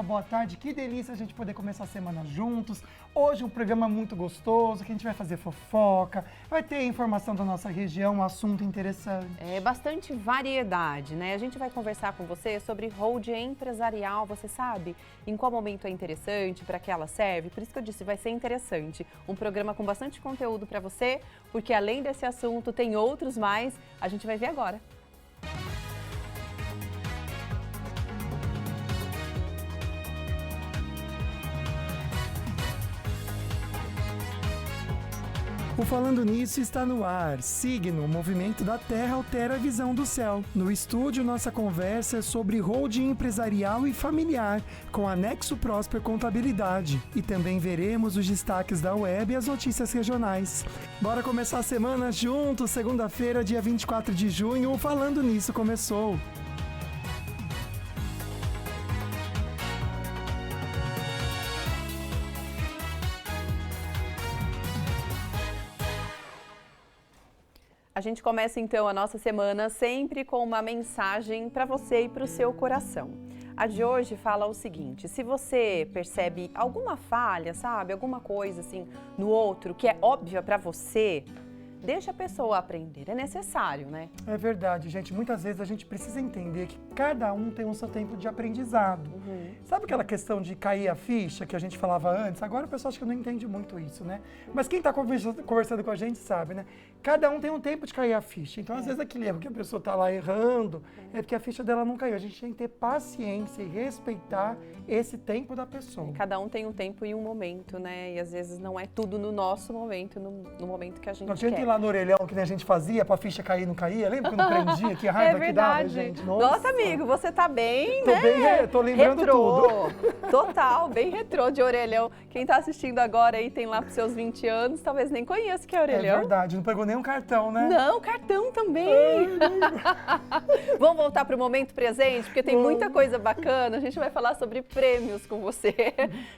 boa tarde. Que delícia a gente poder começar a semana juntos. Hoje um programa muito gostoso, que a gente vai fazer fofoca, vai ter informação da nossa região, um assunto interessante. É bastante variedade, né? A gente vai conversar com você sobre holding empresarial, você sabe em qual momento é interessante, para que ela serve? Por isso que eu disse, vai ser interessante. Um programa com bastante conteúdo para você, porque além desse assunto tem outros mais, a gente vai ver agora. O Falando Nisso está no ar. Signo, o movimento da Terra altera a visão do céu. No estúdio, nossa conversa é sobre holding empresarial e familiar, com a Nexo Prosper Contabilidade. E também veremos os destaques da web e as notícias regionais. Bora começar a semana juntos, segunda-feira, dia 24 de junho, o Falando Nisso começou. A gente começa então a nossa semana sempre com uma mensagem para você e para o seu coração. A de hoje fala o seguinte: se você percebe alguma falha, sabe, alguma coisa assim no outro que é óbvia para você, deixa a pessoa aprender, é necessário, né? É verdade, gente. Muitas vezes a gente precisa entender que cada um tem o seu tempo de aprendizado. Sabe aquela questão de cair a ficha que a gente falava antes? Agora o pessoal acha que não entende muito isso, né? Mas quem está conversando com a gente sabe, né? Cada um tem um tempo de cair a ficha. Então, às vezes, aquele erro que a pessoa está lá errando é porque a ficha dela não caiu. A gente tem que ter paciência e respeitar esse tempo da pessoa. Cada um tem um tempo e um momento, né? E às vezes não é tudo no nosso momento, no momento que a gente Não tinha quer. que ir lá no orelhão, que nem a gente fazia, pra ficha cair e não caía? Lembra quando prendia? Que raiva que dava, gente? Nossa, amigo, você tá bem, Tô né? bem, tô lembrando retrô. tudo. Total, bem retrô de orelhão. Quem tá assistindo agora aí tem lá pros seus 20 anos, talvez nem conheça o que é orelhão. É verdade, não pegou nenhum cartão, né? Não, cartão também. Vamos voltar pro momento presente, porque tem muita coisa bacana. A gente vai falar sobre prêmios com você.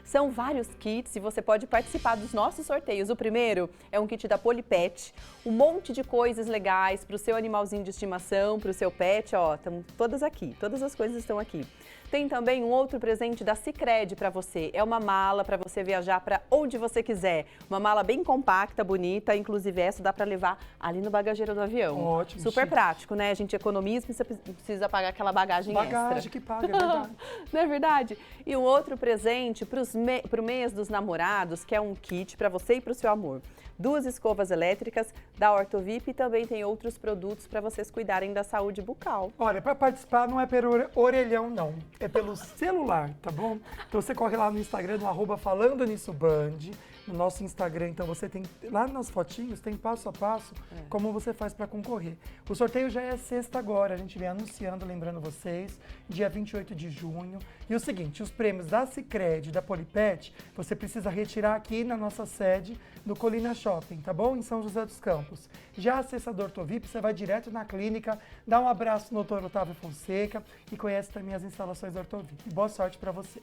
São vários kits e você pode participar dos nossos sorteios. O primeiro é um kit da Polipet, um monte de coisas legais para o seu animalzinho de estimação, para o seu pet, ó, estão todas aqui, todas as coisas estão aqui. Tem também um outro presente da Sicredi para você, é uma mala para você viajar para onde você quiser, uma mala bem compacta, bonita, inclusive essa dá para levar ali no bagageiro do avião. Ótimo. Super chique. prático, né? A gente economiza, não precisa pagar aquela bagagem extra. Bagagem que paga, é verdade. Não é verdade? E um outro presente para o mês dos namorados, que é um kit para você e para o seu amor. 2 escovas elétricas da Ortovip e também tem outros produtos para vocês cuidarem da saúde bucal. Olha, para participar não é pelo orelhão, não. É pelo celular, tá bom? Então você corre lá no Instagram, no @FalandoNissoBand. No nosso Instagram, então você tem, lá nas fotinhos, tem passo a passo como você faz para concorrer. O sorteio já é sexta agora, a gente vem anunciando, lembrando vocês, dia 28 de junho. E o seguinte, os prêmios da Sicredi e da Polipet, você precisa retirar aqui na nossa sede do Colina Shopping, tá bom? Em São José dos Campos. Já acessa a Ortovip, você vai direto na clínica, dá um abraço no Dr. Otávio Fonseca e conhece também as instalações da Ortovip. Boa sorte para você.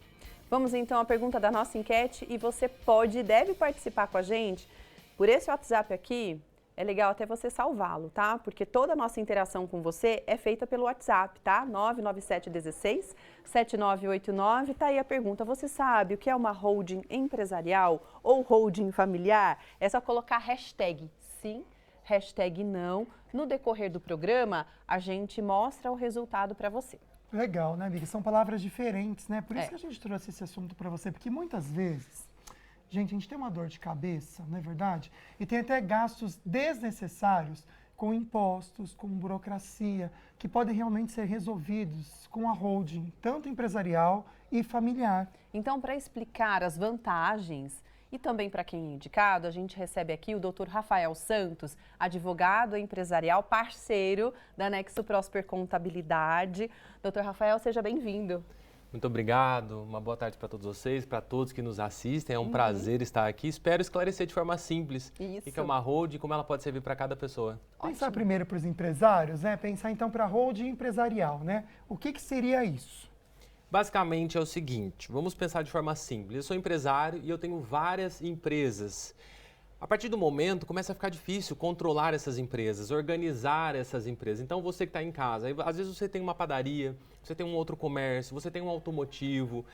Vamos então à pergunta da nossa enquete e você pode e deve participar com a gente por esse WhatsApp aqui. É legal até você salvá-lo, tá? Porque toda a nossa interação com você é feita pelo WhatsApp, tá? 99716-7989. Tá aí a pergunta, você sabe o que é uma holding empresarial ou holding familiar? É só colocar hashtag sim, hashtag não. No decorrer do programa, a gente mostra o resultado para você. Legal, né, amiga? São palavras diferentes, né? Por isso que a gente trouxe esse assunto para você, porque muitas vezes, gente, a gente tem uma dor de cabeça, não é verdade? E tem até gastos desnecessários com impostos, com burocracia, que podem realmente ser resolvidos com a holding, tanto empresarial e familiar. Então, para explicar as vantagens e também para quem é indicado, a gente recebe aqui o Dr. Rafael Santos, advogado empresarial, parceiro da Nexo Prosper Contabilidade. Dr. Rafael, seja bem-vindo. Muito obrigado, uma boa tarde para todos vocês, para todos que nos assistem, é um prazer estar aqui. Espero esclarecer de forma simples o que é uma holding e como ela pode servir para cada pessoa. Pensar primeiro para os empresários, né? Pensar então para a holding empresarial, né? O que seria isso? Basicamente é o seguinte, vamos pensar de forma simples. Eu sou empresário e eu tenho várias empresas. A partir do momento, começa a ficar difícil controlar essas empresas, organizar essas empresas. Então, você que está em casa, às vezes você tem uma padaria, você tem um outro comércio, você tem um automotivo,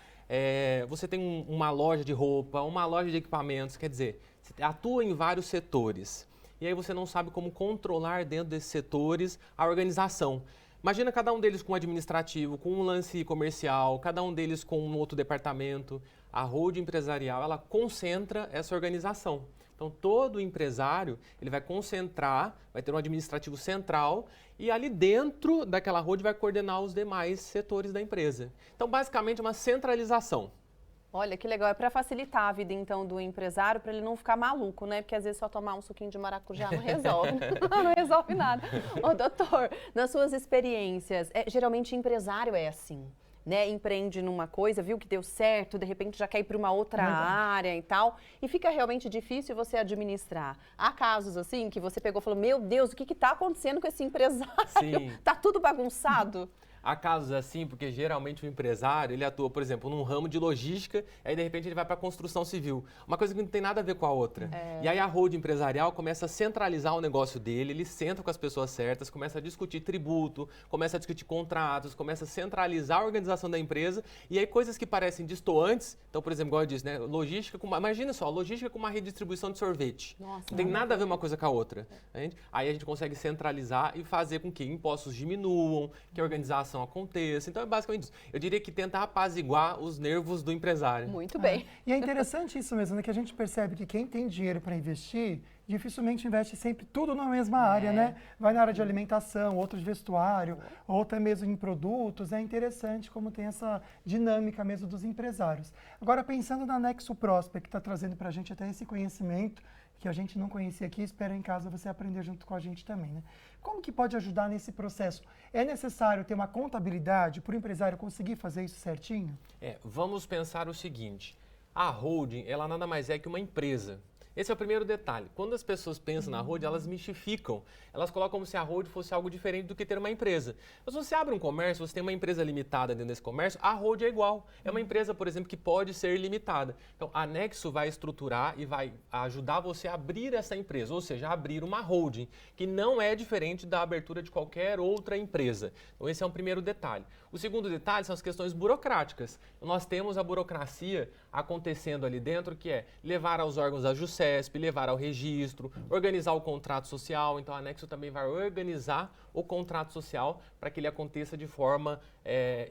você tem uma loja de roupa, uma loja de equipamentos, quer dizer, você atua em vários setores. E aí você não sabe como controlar dentro desses setores a organização. Imagina cada um deles com um administrativo, com um lance comercial, cada um deles com um outro departamento. A holding empresarial, ela concentra essa organização. Então, todo empresário, ele vai concentrar, vai ter um administrativo central e ali dentro daquela holding vai coordenar os demais setores da empresa. Então, basicamente, é uma centralização. Olha, que legal. É para facilitar a vida, então, do empresário, para ele não ficar maluco, né? Porque às vezes só tomar um suquinho de maracujá não resolve. Não resolve nada. Ô, doutor, nas suas experiências, geralmente empresário é assim, né? Empreende numa coisa, viu que deu certo, de repente já quer ir para uma outra área e tal, e fica realmente difícil você administrar. Há casos assim que você pegou e falou, meu Deus, o que está acontecendo com esse empresário? Sim. Tá tudo bagunçado? Há casos assim, porque geralmente o empresário, ele atua, por exemplo, num ramo de logística, aí de repente ele vai para a construção civil. Uma coisa que não tem nada a ver com a outra. E aí a holding empresarial começa a centralizar o negócio dele, ele senta com as pessoas certas, começa a discutir tributo, começa a discutir contratos, começa a centralizar a organização da empresa, e aí coisas que parecem distoantes, então, por exemplo, igual eu disse, né, logística imagina só, logística com uma redistribuição de sorvete. Nossa, não tem nada a ver uma coisa com a outra. Aí a gente consegue centralizar e fazer com que impostos diminuam, que a organização aconteça. Então é basicamente isso. Eu diria que tentar apaziguar os nervos do empresário. Muito bem. E é interessante isso mesmo, né? Que a gente percebe que quem tem dinheiro para investir, dificilmente investe sempre tudo na mesma área, né? Vai na área de alimentação, outro de vestuário, ou até mesmo em produtos. É interessante como tem essa dinâmica mesmo dos empresários. Agora, pensando na Nexo Prosper, que está trazendo para a gente até esse conhecimento, que a gente não conhecia aqui, espero em casa você aprender junto com a gente também, né? Como que pode ajudar nesse processo? É necessário ter uma contabilidade para o empresário conseguir fazer isso certinho? Vamos pensar o seguinte, a holding, ela nada mais é que uma empresa. Esse é o primeiro detalhe. Quando as pessoas pensam na holding, elas mistificam. Elas colocam como se a holding fosse algo diferente do que ter uma empresa. Mas se você abre um comércio, você tem uma empresa limitada dentro desse comércio, a holding é igual. É uma empresa, por exemplo, que pode ser limitada. Então, a Nexo vai estruturar e vai ajudar você a abrir essa empresa, ou seja, abrir uma holding, que não é diferente da abertura de qualquer outra empresa. Então, esse é um primeiro detalhe. O segundo detalhe são as questões burocráticas. Nós temos a burocracia acontecendo ali dentro, que é levar aos órgãos da JUSESP, levar ao registro, organizar o contrato social. Então, a Nexo também vai organizar o contrato social para que ele aconteça de forma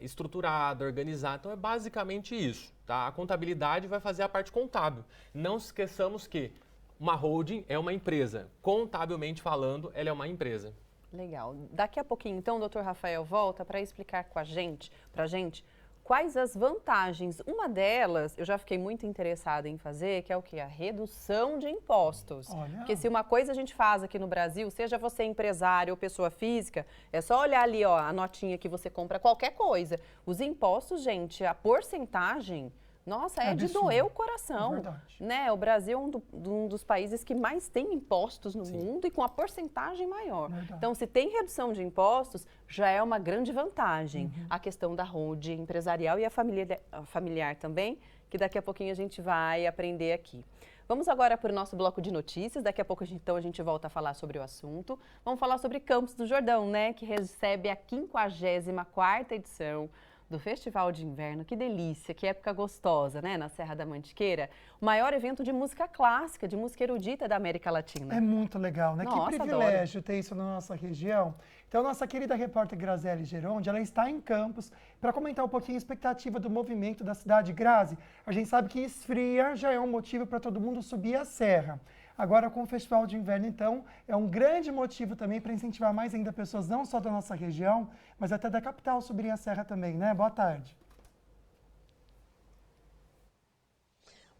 estruturada, organizada. Então, é basicamente isso. Tá? A contabilidade vai fazer a parte contábil. Não esqueçamos que uma holding é uma empresa. Contabilmente falando, ela é uma empresa. Legal. Daqui a pouquinho, então, o Dr. Rafael volta para explicar pra gente, quais as vantagens. Uma delas, eu já fiquei muito interessada em fazer, que é o quê? A redução de impostos. Olha. Porque se uma coisa a gente faz aqui no Brasil, seja você empresário ou pessoa física, é só olhar ali, ó, a notinha que você compra qualquer coisa. Os impostos, gente, a porcentagem... Nossa, é de doer o coração, né? O Brasil é um dos países que mais tem impostos no mundo e com a porcentagem maior. Então, se tem redução de impostos, já é uma grande vantagem. A questão da holding empresarial e a familiar também, que daqui a pouquinho a gente vai aprender aqui. Vamos agora para o nosso bloco de notícias. Daqui a pouco, então, a gente volta a falar sobre o assunto. Vamos falar sobre Campos do Jordão, né? Que recebe a 54ª edição do Festival de Inverno. Que delícia, que época gostosa, né? Na Serra da Mantiqueira. O maior evento de música clássica, de música erudita da América Latina. É muito legal, né? Nossa, que privilégio ter isso na nossa região. Então, nossa querida repórter Graziele Geronde, ela está em Campos para comentar um pouquinho a expectativa do movimento da cidade. Grazi, a gente sabe que esfria já é um motivo para todo mundo subir a serra. Agora, com o Festival de Inverno, então, é um grande motivo também para incentivar mais ainda pessoas, não só da nossa região, mas até da capital subirem a serra também, né? Boa tarde.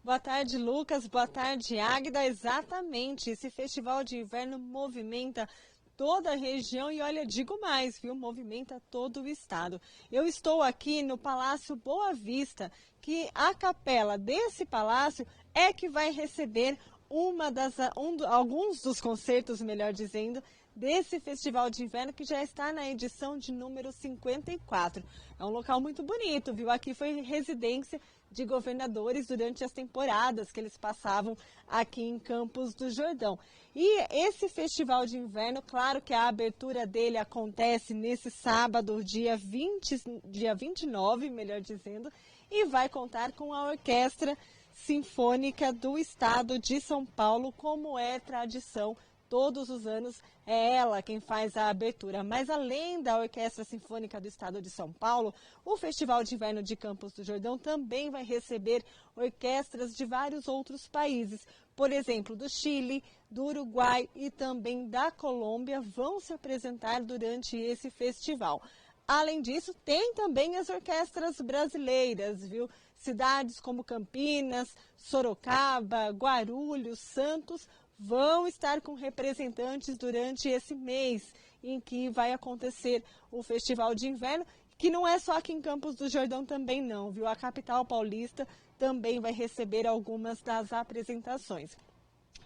Boa tarde, Lucas. Boa tarde, Águida. Exatamente, esse Festival de Inverno movimenta toda a região e, olha, digo mais, viu? Movimenta todo o estado. Eu estou aqui no Palácio Boa Vista, que a capela desse palácio é que vai receber alguns dos concertos, melhor dizendo, desse Festival de Inverno que já está na edição de número 54. É um local muito bonito, viu? Aqui foi residência de governadores durante as temporadas que eles passavam aqui em Campos do Jordão. E esse Festival de Inverno, claro que a abertura dele acontece nesse sábado, dia 29, melhor dizendo, e vai contar com a Orquestra Sinfônica do Estado de São Paulo, como é tradição. Todos os anos é ela quem faz a abertura. Mas além da Orquestra Sinfônica do Estado de São Paulo, o Festival de Inverno de Campos do Jordão também vai receber orquestras de vários outros países. Por exemplo, do Chile, do Uruguai e também da Colômbia vão se apresentar durante esse festival. Além disso, tem também as orquestras brasileiras, viu? Cidades como Campinas, Sorocaba, Guarulhos, Santos vão estar com representantes durante esse mês em que vai acontecer o Festival de Inverno, que não é só aqui em Campos do Jordão também não, viu? A capital paulista também vai receber algumas das apresentações.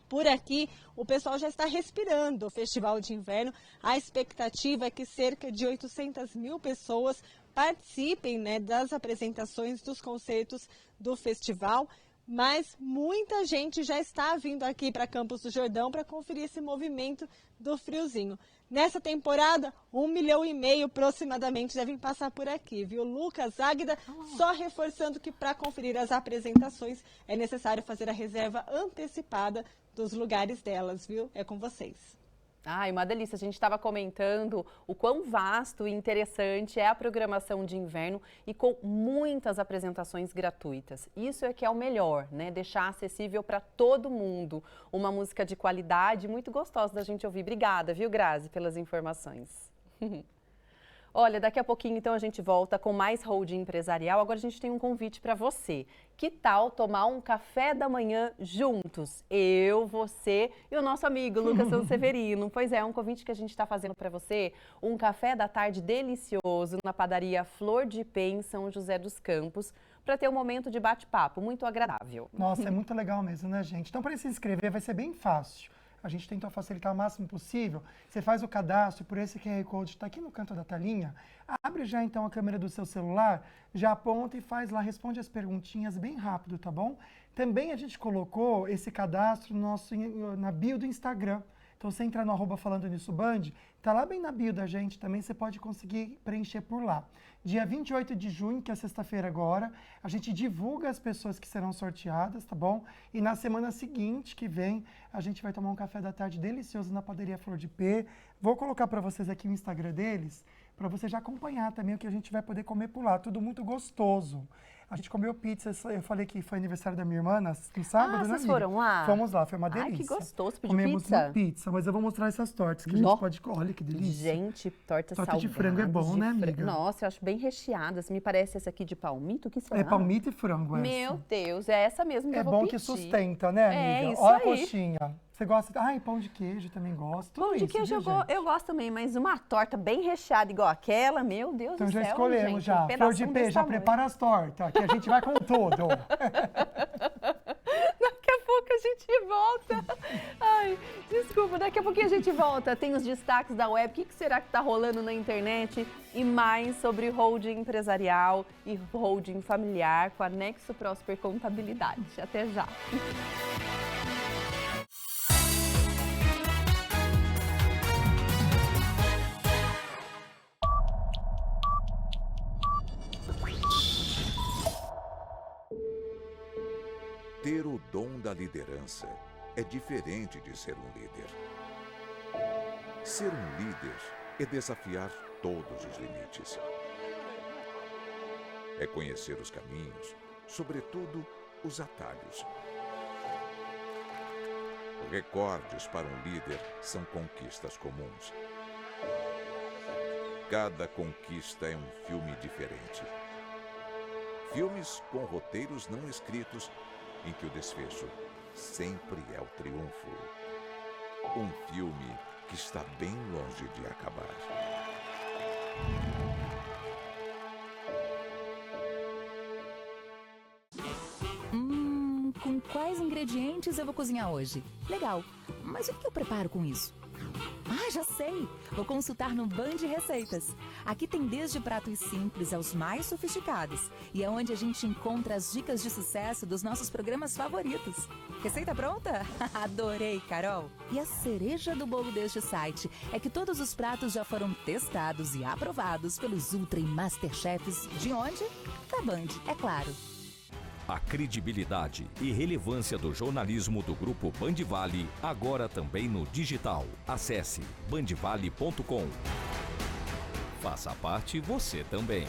Por aqui, o pessoal já está respirando o Festival de Inverno. A expectativa é que cerca de 800 mil pessoas participem, né, das apresentações dos concertos do festival. Mas muita gente já está vindo aqui para Campos do Jordão para conferir esse movimento do friozinho. Nessa temporada, 1,5 milhão aproximadamente devem passar por aqui, viu? Lucas, Águida, só reforçando que para conferir as apresentações é necessário fazer a reserva antecipada dos lugares delas, viu? É com vocês. Ai, uma delícia. A gente estava comentando o quão vasto e interessante é a programação de inverno e com muitas apresentações gratuitas. Isso é que é o melhor, né? Deixar acessível para todo mundo. Uma música de qualidade muito gostosa da gente ouvir. Obrigada, viu, Grazi, pelas informações. Olha, daqui a pouquinho então a gente volta com mais holding empresarial. Agora a gente tem um convite para você. Que tal tomar um café da manhã juntos? Eu, você e o nosso amigo Lucas Sanseverino. Pois é, um convite que a gente está fazendo para você. Um café da tarde delicioso na padaria Flor de Pé, em São José dos Campos, para ter um momento de bate-papo muito agradável. Nossa, é muito legal mesmo, né, gente? Então, para se inscrever vai ser bem fácil. A gente tentou facilitar o máximo possível. Você faz o cadastro por esse QR Code que está aqui no canto da telinha. Abre já então a câmera do seu celular, já aponta e faz lá, responde as perguntinhas bem rápido, tá bom? Também a gente colocou esse cadastro na bio do Instagram. Então você entra no @falando nisso Band, tá lá bem na bio da gente também, você pode conseguir preencher por lá. Dia 28 de junho, que é sexta-feira agora, a gente divulga as pessoas que serão sorteadas, tá bom? E na semana seguinte, que vem, a gente vai tomar um café da tarde delicioso na padaria Flor de Pé. Vou colocar para vocês aqui o Instagram deles, para você já acompanhar também o que a gente vai poder comer por lá. Tudo muito gostoso. A gente comeu pizza, eu falei que foi aniversário da minha irmã no sábado, né, vocês amiga? foram lá? Fomos lá, foi uma delícia. Ai, que gostoso, pediu Comemos pizza? uma pizza, mas eu vou mostrar essas tortas que a gente pode... Olha que delícia. Gente, torta Torta de frango é bom, né, amiga? Nossa, eu acho bem recheadas. Me parece essa aqui de palmito, o que será? É palmito e frango essa. Meu Deus, é essa mesmo que eu vou bom pedir. que sustenta, né, amiga? É, isso Olha aí. a coxinha. Você gosta? Ai, pão de queijo também gosto. Tudo Pão de isso, queijo viu, eu gosto também, mas uma torta bem recheada igual aquela, meu Deus então do céu, já escolhemos gente, já. um Flor de pedação Pé, desse já tamanho. prepara as tortas, que a gente vai com tudo. Daqui a pouco a gente volta. Ai, desculpa, daqui a pouquinho a gente volta. Tem os destaques da web, o que será que está rolando na internet e mais sobre holding empresarial e holding familiar com a Nexo Prosper Contabilidade. Até já. Ter o dom da liderança é diferente de ser um líder. Ser um líder é desafiar todos os limites. É conhecer os caminhos, sobretudo os atalhos. Recordes para um líder são conquistas comuns. Cada conquista é um filme diferente. Filmes com roteiros não escritos, em que o desfecho sempre é o triunfo. Um filme que está bem longe de acabar. Com quais ingredientes eu vou cozinhar hoje? Legal, mas o que eu preparo com isso? Ah, Já sei! Vou consultar no Band Receitas. Aqui tem desde pratos simples aos mais sofisticados. E é onde a gente encontra as dicas de sucesso dos nossos programas favoritos. Receita pronta? Adorei, Carol! E a cereja do bolo deste site é que todos os pratos já foram testados e aprovados pelos Ultra e Masterchefs de onde? Da Band, é claro. A credibilidade e relevância do jornalismo do Grupo Bandivale, agora também no digital. Acesse bandivale.com. Faça parte você também.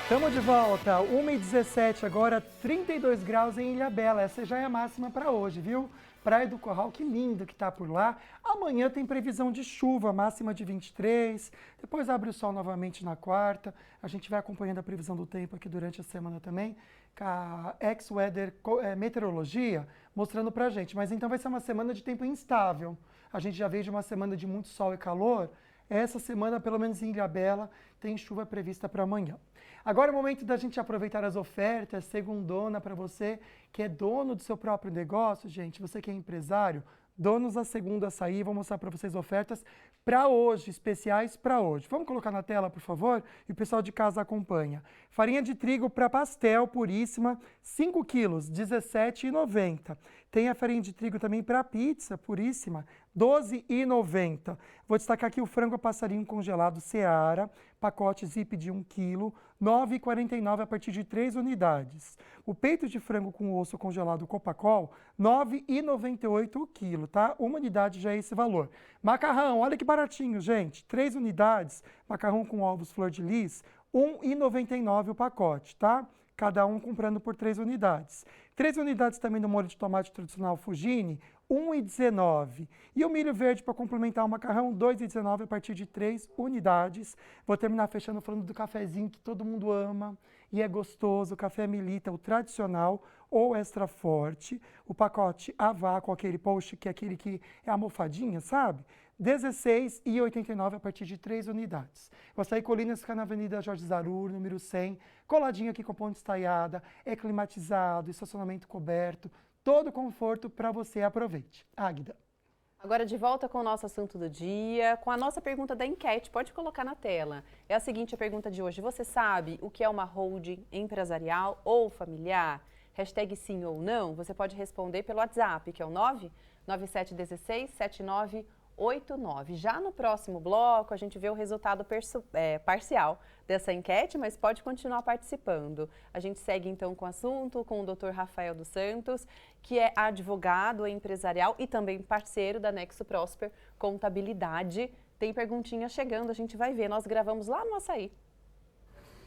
Estamos de volta, 1h17, agora 32 graus em Ilhabela. Essa já é a máxima para hoje, viu? Praia do Curral, que lindo que tá por lá. Amanhã tem previsão de chuva, máxima de 23. Depois abre o sol novamente na quarta. A gente vai acompanhando a previsão do tempo aqui durante a semana também, com a X-Weather Meteorologia mostrando pra gente. Mas então vai ser uma semana de tempo instável. A gente já veio de uma semana de muito sol e calor. Essa semana, pelo menos em Ilhabela, tem chuva prevista para amanhã. Agora é o momento da gente aproveitar as ofertas, segundona para você que é dono do seu próprio negócio, gente, você que é empresário, donos da segunda açaí, vou mostrar para vocês ofertas para hoje, especiais para hoje. Vamos colocar na tela, por favor? E o pessoal de casa acompanha. Farinha de trigo para pastel puríssima, 5 quilos, R$ 17,90. Tem a farinha de trigo também para pizza puríssima, R$ 12,90. Vou destacar aqui o frango a passarinho congelado Seara, pacote zip de 1 quilo, R$ 9,49 a partir de 3 unidades. O peito de frango com osso congelado Copacol, R$ 9,98 o quilo, tá? Uma unidade já é esse valor. Macarrão, olha que baratinho, gente. 3 unidades, macarrão com ovos flor de lis, R$ 1,99 o pacote, tá? Cada um comprando por 3 unidades. 3 unidades também do molho de tomate tradicional Fugini, R$ 1,19. E o milho verde para complementar o macarrão, R$ 2,19 a partir de 3 unidades. Vou terminar fechando falando do cafezinho que todo mundo ama e é gostoso, o café Milita, o tradicional ou extra forte. O pacote a vácuo, aquele post que é aquele que é a almofadinha, sabe? R$ 16,89 a partir de 3 unidades. O açaí Colinas fica na Avenida Jorge Zarur, número 100, coladinho aqui com a ponte estaiada, é climatizado, estacionamento coberto, todo conforto para você. Aproveite. Águida. Agora de volta com o nosso assunto do dia, com a nossa pergunta da enquete, pode colocar na tela. É a seguinte a pergunta de hoje, você sabe o que é uma holding empresarial ou familiar? Hashtag sim ou não, você pode responder pelo WhatsApp, que é o 997167989. Já no próximo bloco, a gente vê o resultado parcial dessa enquete, mas pode continuar participando. A gente segue então com o assunto, com o Dr. Rafael dos Santos, que é advogado empresarial e também parceiro da Nexo Prosper Contabilidade. Tem perguntinha chegando, a gente vai ver. Nós gravamos lá no Açaí.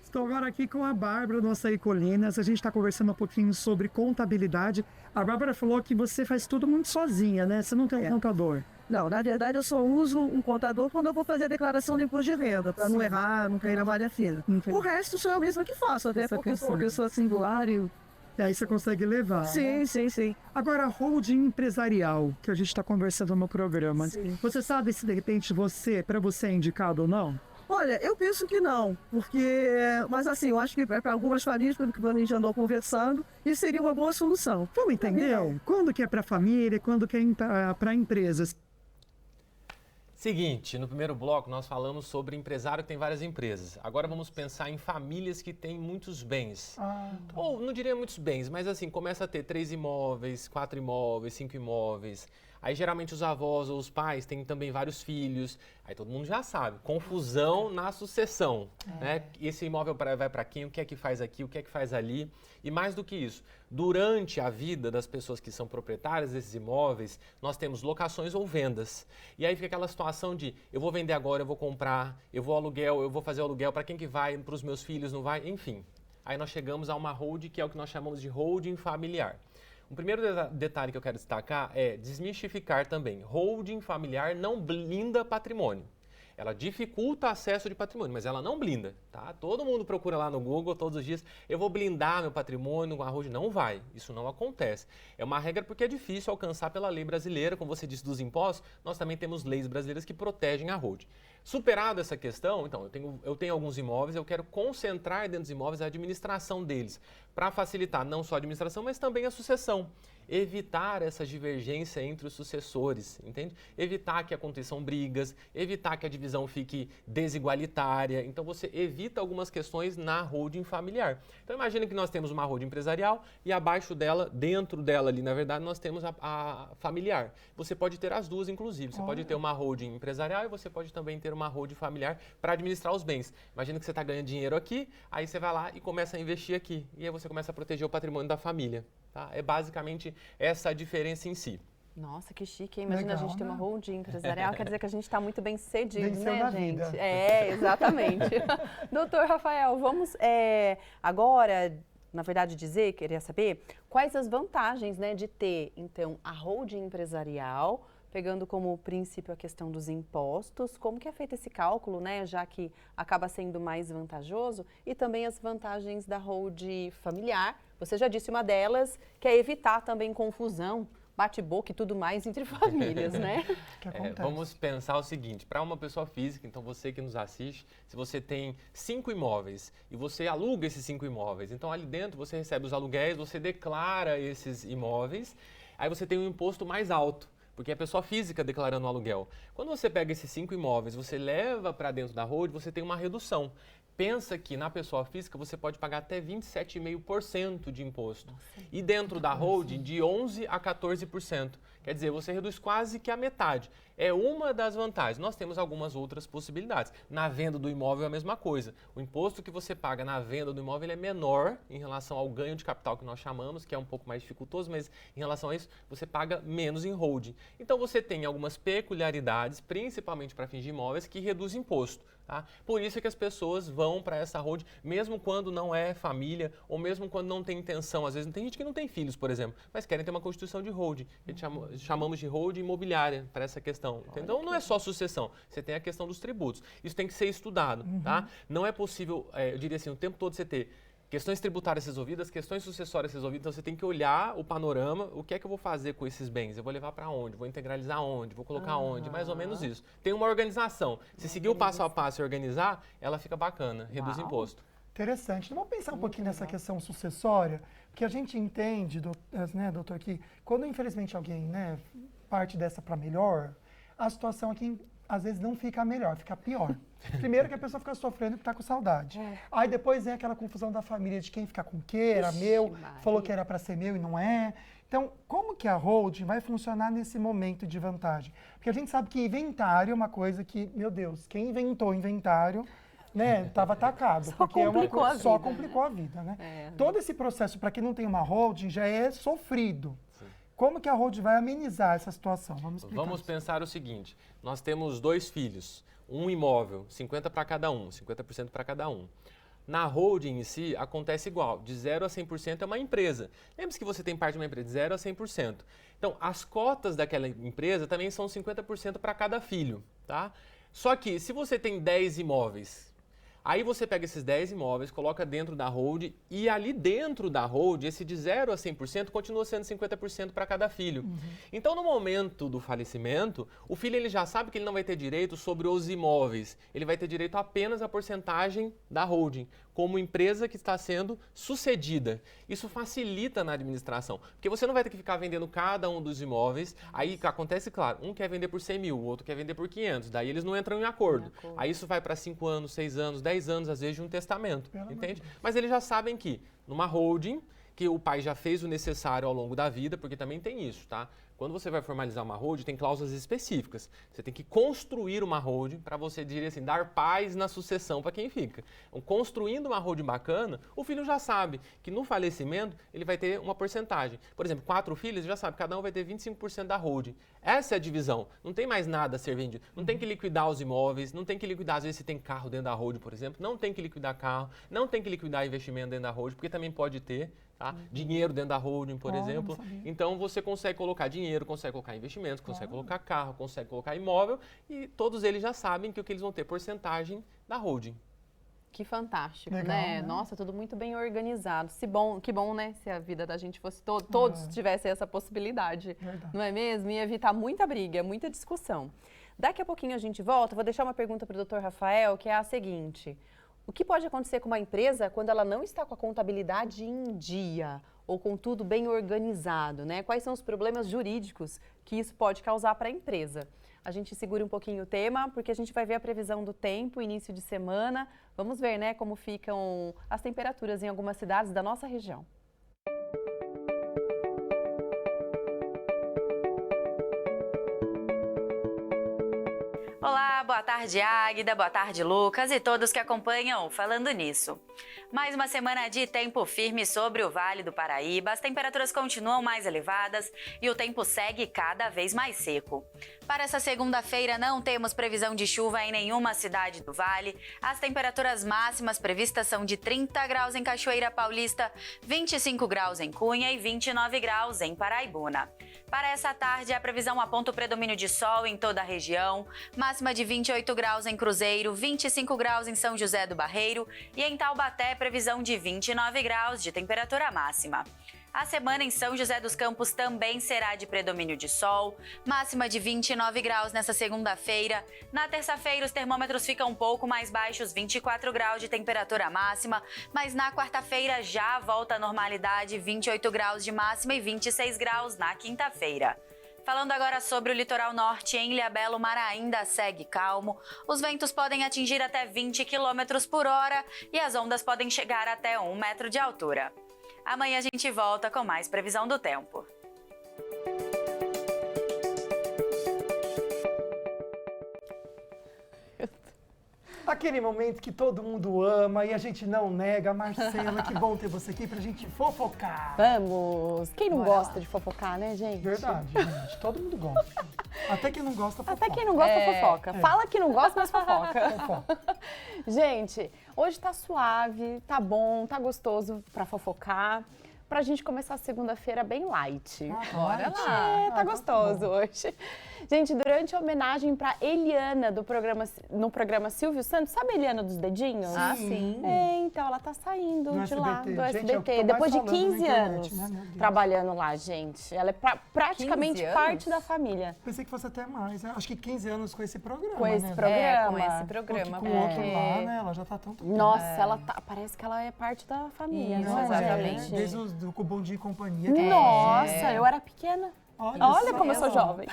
Estou agora aqui com a Bárbara do Açaí Colinas. A gente está conversando um pouquinho sobre contabilidade. A Bárbara falou que você faz tudo muito sozinha, né? Você não tem um contador. Não, na verdade eu só uso um contador quando eu vou fazer a declaração de imposto de renda, para não errar, não cair na malha fina. O resto sou eu mesma que faço, até porque eu sou uma pessoa singular e... E aí você consegue levar. Sim, né? sim. Agora, a holding empresarial, que a gente está conversando no programa, Sim. Você sabe se de repente para você é indicado ou não? Olha, eu penso que não, porque... Mas assim, eu acho que para algumas famílias, pelo que a gente andou conversando, isso seria uma boa solução. Vamos entender? Quando que é para família, quando que é para empresas? Seguinte, no primeiro bloco nós falamos sobre empresário que tem várias empresas. Agora vamos pensar em famílias que têm muitos bens. Ou não diria muitos bens, mas assim, começa a ter 3 imóveis, 4 imóveis, 5 imóveis. Aí geralmente os avós ou os pais têm também vários filhos. Aí todo mundo já sabe, confusão na sucessão. Né? Esse imóvel vai para quem, o que é que faz aqui, o que é que faz ali. E mais do que isso, durante a vida das pessoas que são proprietárias desses imóveis, nós temos locações ou vendas. E aí fica aquela situação de, eu vou vender agora, eu vou comprar, eu vou aluguel, eu vou fazer aluguel, para quem que vai, para os meus filhos, não vai, enfim. Aí nós chegamos a uma holding, que é o que nós chamamos de holding familiar. O primeiro detalhe que eu quero destacar é desmistificar também. Holding familiar não blinda patrimônio. Ela dificulta acesso de patrimônio, mas ela não blinda, tá? Todo mundo procura lá no Google todos os dias, eu vou blindar meu patrimônio com a holding. Não vai, isso não acontece. É uma regra porque é difícil alcançar pela lei brasileira, como você disse, dos impostos, nós também temos leis brasileiras que protegem a holding. Superado essa questão, então, eu tenho alguns imóveis, eu quero concentrar dentro dos imóveis a administração deles, para facilitar não só a administração, mas também a sucessão. Evitar essa divergência entre os sucessores, entende? Evitar que aconteçam brigas, evitar que a divisão fique desigualitária. Então, você evita algumas questões na holding familiar. Então, imagina que nós temos uma holding empresarial e abaixo dela, dentro dela ali, na verdade, nós temos a familiar. Você pode ter as duas, inclusive. Você pode ter uma holding empresarial e você pode também ter uma holding familiar para administrar os bens. Imagina que você está ganhando dinheiro aqui, aí você vai lá e começa a investir aqui. E aí você começa a proteger o patrimônio da família. Tá? É basicamente essa a diferença em si. Nossa, que chique, hein? Imagina Legal, a gente ter uma né? holding empresarial, quer dizer que a gente está muito bem cedido, Venceu né, na gente? vida. É, exatamente. Doutor Rafael, vamos agora, na verdade, queria saber quais as vantagens, né, de ter, então, a holding empresarial, pegando como princípio a questão dos impostos, como que é feito esse cálculo, né, já que acaba sendo mais vantajoso, e também as vantagens da holding familiar. Você já disse uma delas, que é evitar também confusão, bate-boca e tudo mais entre famílias, né? Que acontece. Vamos pensar o seguinte, para uma pessoa física, então você que nos assiste, se você tem 5 imóveis e você aluga esses 5 imóveis, então ali dentro você recebe os aluguéis, você declara esses imóveis, aí você tem um imposto mais alto, porque é a pessoa física declarando o aluguel. Quando você pega esses 5 imóveis, você leva para dentro da holding, você tem uma redução. Pensa que na pessoa física você pode pagar até 27,5% de imposto. E dentro da holding, de 11% a 14%. Quer dizer, você reduz quase que a metade. É uma das vantagens. Nós temos algumas outras possibilidades. Na venda do imóvel é a mesma coisa. O imposto que você paga na venda do imóvel é menor em relação ao ganho de capital que nós chamamos, que é um pouco mais dificultoso, mas em relação a isso, você paga menos em holding. Então você tem algumas peculiaridades, principalmente para fins de imóveis, que reduz imposto. Tá? Por isso é que as pessoas vão para essa holding, mesmo quando não é família, ou mesmo quando não tem intenção. Às vezes tem gente que não tem filhos, por exemplo, mas querem ter uma constituição de holding. A gente chamamos de holding imobiliária para essa questão. Então não é só sucessão, você tem a questão dos tributos. Isso tem que ser estudado. Tá? Não é possível, eu diria assim, o tempo todo você ter questões tributárias resolvidas, questões sucessórias resolvidas, então você tem que olhar o panorama, o que é que eu vou fazer com esses bens? Eu vou levar para onde? Vou integralizar onde? Vou colocar onde? Mais ou menos isso. Tem uma organização. Se seguir o passo a passo e organizar, ela fica bacana, reduz imposto. Interessante. Então, vamos pensar um pouquinho nessa questão sucessória, porque a gente entende, né, doutor, que quando infelizmente alguém, né, parte dessa para melhor, a situação aqui às vezes não fica melhor, fica pior. Primeiro que a pessoa fica sofrendo e está com saudade. Aí depois vem aquela confusão da família de quem fica com o quê, era meu, falou que era para ser meu e não é. Então, como que a holding vai funcionar nesse momento de vantagem? Porque a gente sabe que inventário é uma coisa que, meu Deus, quem inventou inventário, né, estava atacado. Só complicou a vida, né? Todo esse processo, para quem não tem uma holding, já é sofrido. Como que a holding vai amenizar essa situação? Vamos explicar. Vamos pensar o seguinte, nós temos 2 filhos, um imóvel, 50% para cada um, 50% para cada um. Na holding em si, acontece igual, de 0 a 100% é uma empresa. Lembre-se que você tem parte de uma empresa de 0 a 100%. Então, as cotas daquela empresa também são 50% para cada filho, tá? Só que, se você tem 10 imóveis, aí você pega esses 10 imóveis, coloca dentro da holding e ali dentro da holding, esse de 0 a 100% continua sendo 50% para cada filho. Então, no momento do falecimento, o filho ele já sabe que ele não vai ter direito sobre os imóveis. Ele vai ter direito apenas à porcentagem da holding, como empresa que está sendo sucedida. Isso facilita na administração, porque você não vai ter que ficar vendendo cada um dos imóveis. Aí acontece, claro, um quer vender por 100 mil, o outro quer vender por 500, daí eles não entram em acordo. Aí isso vai para 5 anos, 6 anos, 10 anos, às vezes, de um testamento, entende? Mas eles já sabem que numa holding, que o pai já fez o necessário ao longo da vida, porque também tem isso, tá? Quando você vai formalizar uma holding, tem cláusulas específicas. Você tem que construir uma holding para você, diria assim, dar paz na sucessão para quem fica. Então, construindo uma holding bacana, o filho já sabe que no falecimento ele vai ter uma porcentagem. Por exemplo, 4 filhos, já sabe, cada um vai ter 25% da holding. Essa é a divisão. Não tem mais nada a ser vendido. Não tem que liquidar os imóveis, não tem que liquidar, às vezes, se tem carro dentro da holding, por exemplo. Não tem que liquidar carro, não tem que liquidar investimento dentro da holding, porque também pode ter. Tá? Dinheiro dentro da holding, por exemplo. Então, você consegue colocar dinheiro, consegue colocar investimentos, consegue colocar carro, consegue colocar imóvel e todos eles já sabem que o que eles vão ter porcentagem da holding. Que fantástico, Legal, né? Nossa, tudo muito bem organizado. Que bom, né? Se a vida da gente fosse todos tivessem essa possibilidade. Não é mesmo? Ia evitar muita briga, muita discussão. Daqui a pouquinho a gente volta, vou deixar uma pergunta para o Dr. Rafael, que é a seguinte. O que pode acontecer com uma empresa quando ela não está com a contabilidade em dia ou com tudo bem organizado, né? Quais são os problemas jurídicos que isso pode causar para a empresa? A gente segura um pouquinho o tema, porque a gente vai ver a previsão do tempo, início de semana. Vamos ver, né, como ficam as temperaturas em algumas cidades da nossa região. Olá, boa tarde Águida, boa tarde Lucas e todos que acompanham Falando Nisso. Mais uma semana de tempo firme sobre o Vale do Paraíba, as temperaturas continuam mais elevadas e o tempo segue cada vez mais seco. Para essa segunda-feira não temos previsão de chuva em nenhuma cidade do Vale, as temperaturas máximas previstas são de 30 graus em Cachoeira Paulista, 25 graus em Cunha e 29 graus em Paraibuna. Para essa tarde, a previsão aponta o predomínio de sol em toda a região, máxima de 28 graus em Cruzeiro, 25 graus em São José do Barreiro e em Taubaté, previsão de 29 graus de temperatura máxima. A semana em São José dos Campos também será de predomínio de sol, máxima de 29 graus nessa segunda-feira. Na terça-feira, os termômetros ficam um pouco mais baixos, 24 graus de temperatura máxima, mas na quarta-feira já volta à normalidade, 28 graus de máxima e 26 graus na quinta-feira. Falando agora sobre o litoral norte, em Ilhabela, o mar ainda segue calmo. Os ventos podem atingir até 20 km por hora e as ondas podem chegar até 1 metro de altura. Amanhã a gente volta com mais previsão do tempo. Aquele momento que todo mundo ama e a gente não nega. Marcela, que bom ter você aqui pra gente fofocar. Vamos! Quem não Bora gosta lá. de fofocar, né, gente? Verdade, gente. Todo mundo gosta. Até quem não gosta, fofoca. Até quem não gosta, fofoca. Fala que não gosta, mas fofoca. Fofoca. Gente, hoje tá suave, tá bom, tá gostoso pra fofocar. Pra gente começar a segunda-feira bem light. Bora lá. Tá gostoso hoje. Gente, durante a homenagem pra Eliana no programa Silvio Santos, sabe a Eliana dos dedinhos? Ah, sim. Então ela tá saindo No de lá, SBT. do Gente, SBT, é o que tô depois de mais falando na 15 internet, anos né? Meu Deus. trabalhando lá, gente. Ela é praticamente 15 parte anos? da família. Pensei que fosse até mais, né? Acho que 15 anos com esse programa, Com esse né? programa. Com esse Porque programa. com o outro lá, né? Ela já tá tanto tempo. Nossa, ela tá, parece que ela é parte da família. Isso, né, exatamente. gente? Desde o com o Bom Dia e Companhia. que Nossa, É. eu era pequena. Olha Olha só. como eu sou jovem.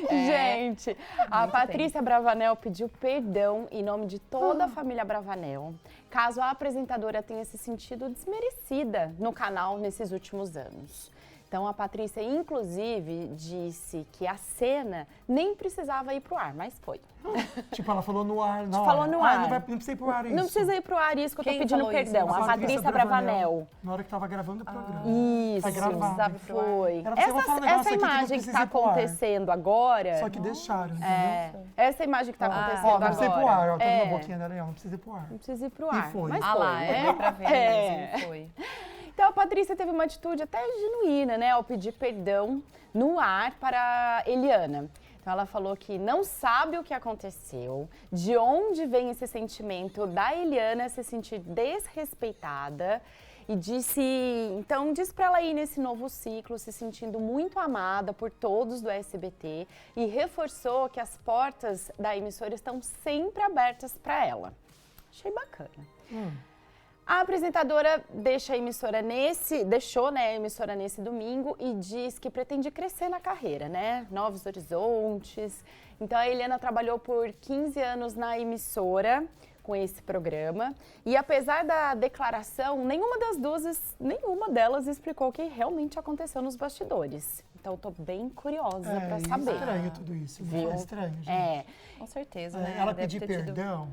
Gente, a Patrícia Bravanel pediu perdão em nome de toda a família Bravanel, caso a apresentadora tenha se sentido desmerecida no canal nesses últimos anos. Então, a Patrícia, inclusive, disse que a cena nem precisava ir pro ar, mas foi. Tipo, ela falou no ar. Na Falou hora. no Ah, ar. não precisa ir pro ar isso. Não precisa ir pro ar, isso que eu tô Quem pedindo falou isso? perdão. A Patrícia Bravanel. Na hora que tava gravando o programa. Isso, Tá gravado. precisava ir pro ar. Foi. Era pra você falar um negócio Essa aqui que não imagem que precisa tá ir pro ar. acontecendo agora... Só que deixaram, entendeu? Essa imagem que tá acontecendo Ó, não precisa ir pro agora. ar, ó. Tá vendo a boquinha da Leão? Não precisa ir pro ar. Não precisa ir pro E ar. foi. Mas Ah foi. lá, é pra ver mesmo, foi. Então a Patrícia teve uma atitude até genuína, né, ao pedir perdão no ar para Eliana. Então ela falou que não sabe o que aconteceu, de onde vem esse sentimento da Eliana se sentir desrespeitada e diz para ela ir nesse novo ciclo se sentindo muito amada por todos do SBT e reforçou que as portas da emissora estão sempre abertas para ela. Achei bacana. A apresentadora deixou a emissora nesse domingo e diz que pretende crescer na carreira, né? Novos horizontes. Então a Eliana trabalhou por 15 anos na emissora com esse programa e apesar da declaração, nenhuma delas explicou o que realmente aconteceu nos bastidores. Então eu tô bem curiosa pra saber. É estranho tudo isso, né? Viu? É estranho, gente. Com certeza, né? Ela Deve pedir ter tido- perdão.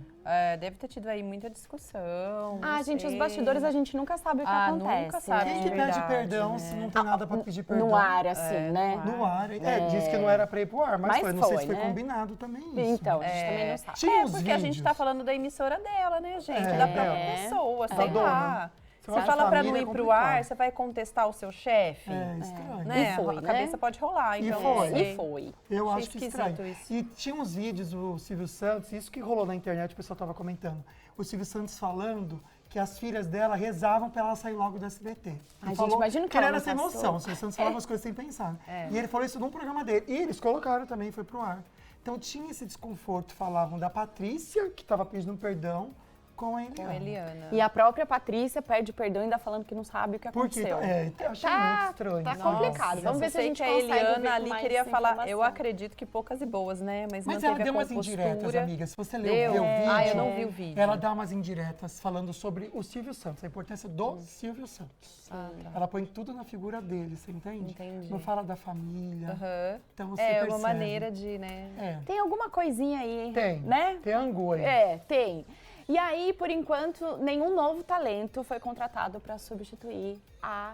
deve ter tido aí muita discussão. Ah, não gente, os sei. bastidores a gente nunca sabe o que acontece. nunca sabe. Quem que pede verdade, perdão né? se não tem nada pra pedir perdão? No ar, assim, né? No ar. Disse que não era pra ir pro ar, mas Mas foi. Não sei foi, se foi né? combinado também isso. Então, a gente também não sabe. Tinha uns Porque a gente vídeos. tá falando da emissora dela, né, gente? É. Da própria pessoa, sei dona. lá. Você Você acha fala pra família não é ir pro complicado. ar, você vai contestar o seu chefe. É estranho. Né? E foi, A né? cabeça pode rolar, E então foi. não sei. E foi. Eu Achei acho que esquisito estranho. isso. E tinha uns vídeos do Silvio Santos, isso que rolou na internet, o pessoal estava comentando. O Silvio Santos falando que as filhas dela rezavam pra ela sair logo do SBT. Ele Ai, falou gente, imagina o que que ele ela era sem não passou. noção, o Santos falava as coisas sem pensar. E ele falou isso num programa dele. E eles colocaram também, foi pro ar. Então tinha esse desconforto, falavam da Patrícia, que estava pedindo perdão, com a Eliana. E a própria Patrícia pede perdão ainda falando que não sabe o que Porque, aconteceu. eu achei muito estranho. Tá complicado. Vamos ver se a gente a consegue Eliana ver ali mais queria falar, eu informação. acredito que poucas e boas, né? Mas Mas manteve ela deu a umas compostura. indiretas, amiga. Se você Deu? ver o vídeo, Ah, eu não vi o vídeo. ela dá umas indiretas falando sobre o Silvio Santos, a importância do Silvio Santos. Ela põe tudo na figura dele, você entende? Entendi. Não fala da família. Aham. Então você É percebe. uma maneira de, né? Tem alguma coisinha aí, Tem, né? tem angu aí. Tem. E aí, por enquanto, nenhum novo talento foi contratado para substituir a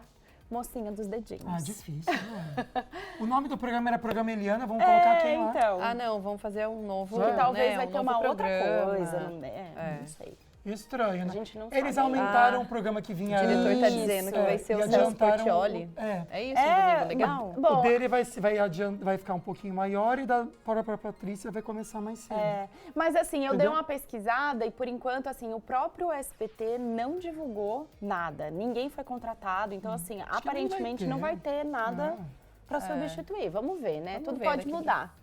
mocinha dos dedinhos. Ah, difícil, né? O nome do programa era Programa Eliana, vamos colocar quem lá? Então. Ah, não, vamos fazer um novo, Que talvez né, vai um ter novo uma outra programa. coisa, não sei. Estranho, né? A gente não Eles sabe. aumentaram o programa que vinha O diretor tá antes, dizendo que vai ser e o Celso adiantaram Portiolli. É isso, Domingo Legal? O dele vai ficar um pouquinho maior e da própria Patrícia vai começar mais cedo. Mas assim, eu Entendeu? dei uma pesquisada e por enquanto, assim, o próprio SBT não divulgou nada. Ninguém foi contratado, então assim, aparentemente não vai ter nada para substituir. Vamos ver, né? Vamos Tudo ver pode daqui. mudar.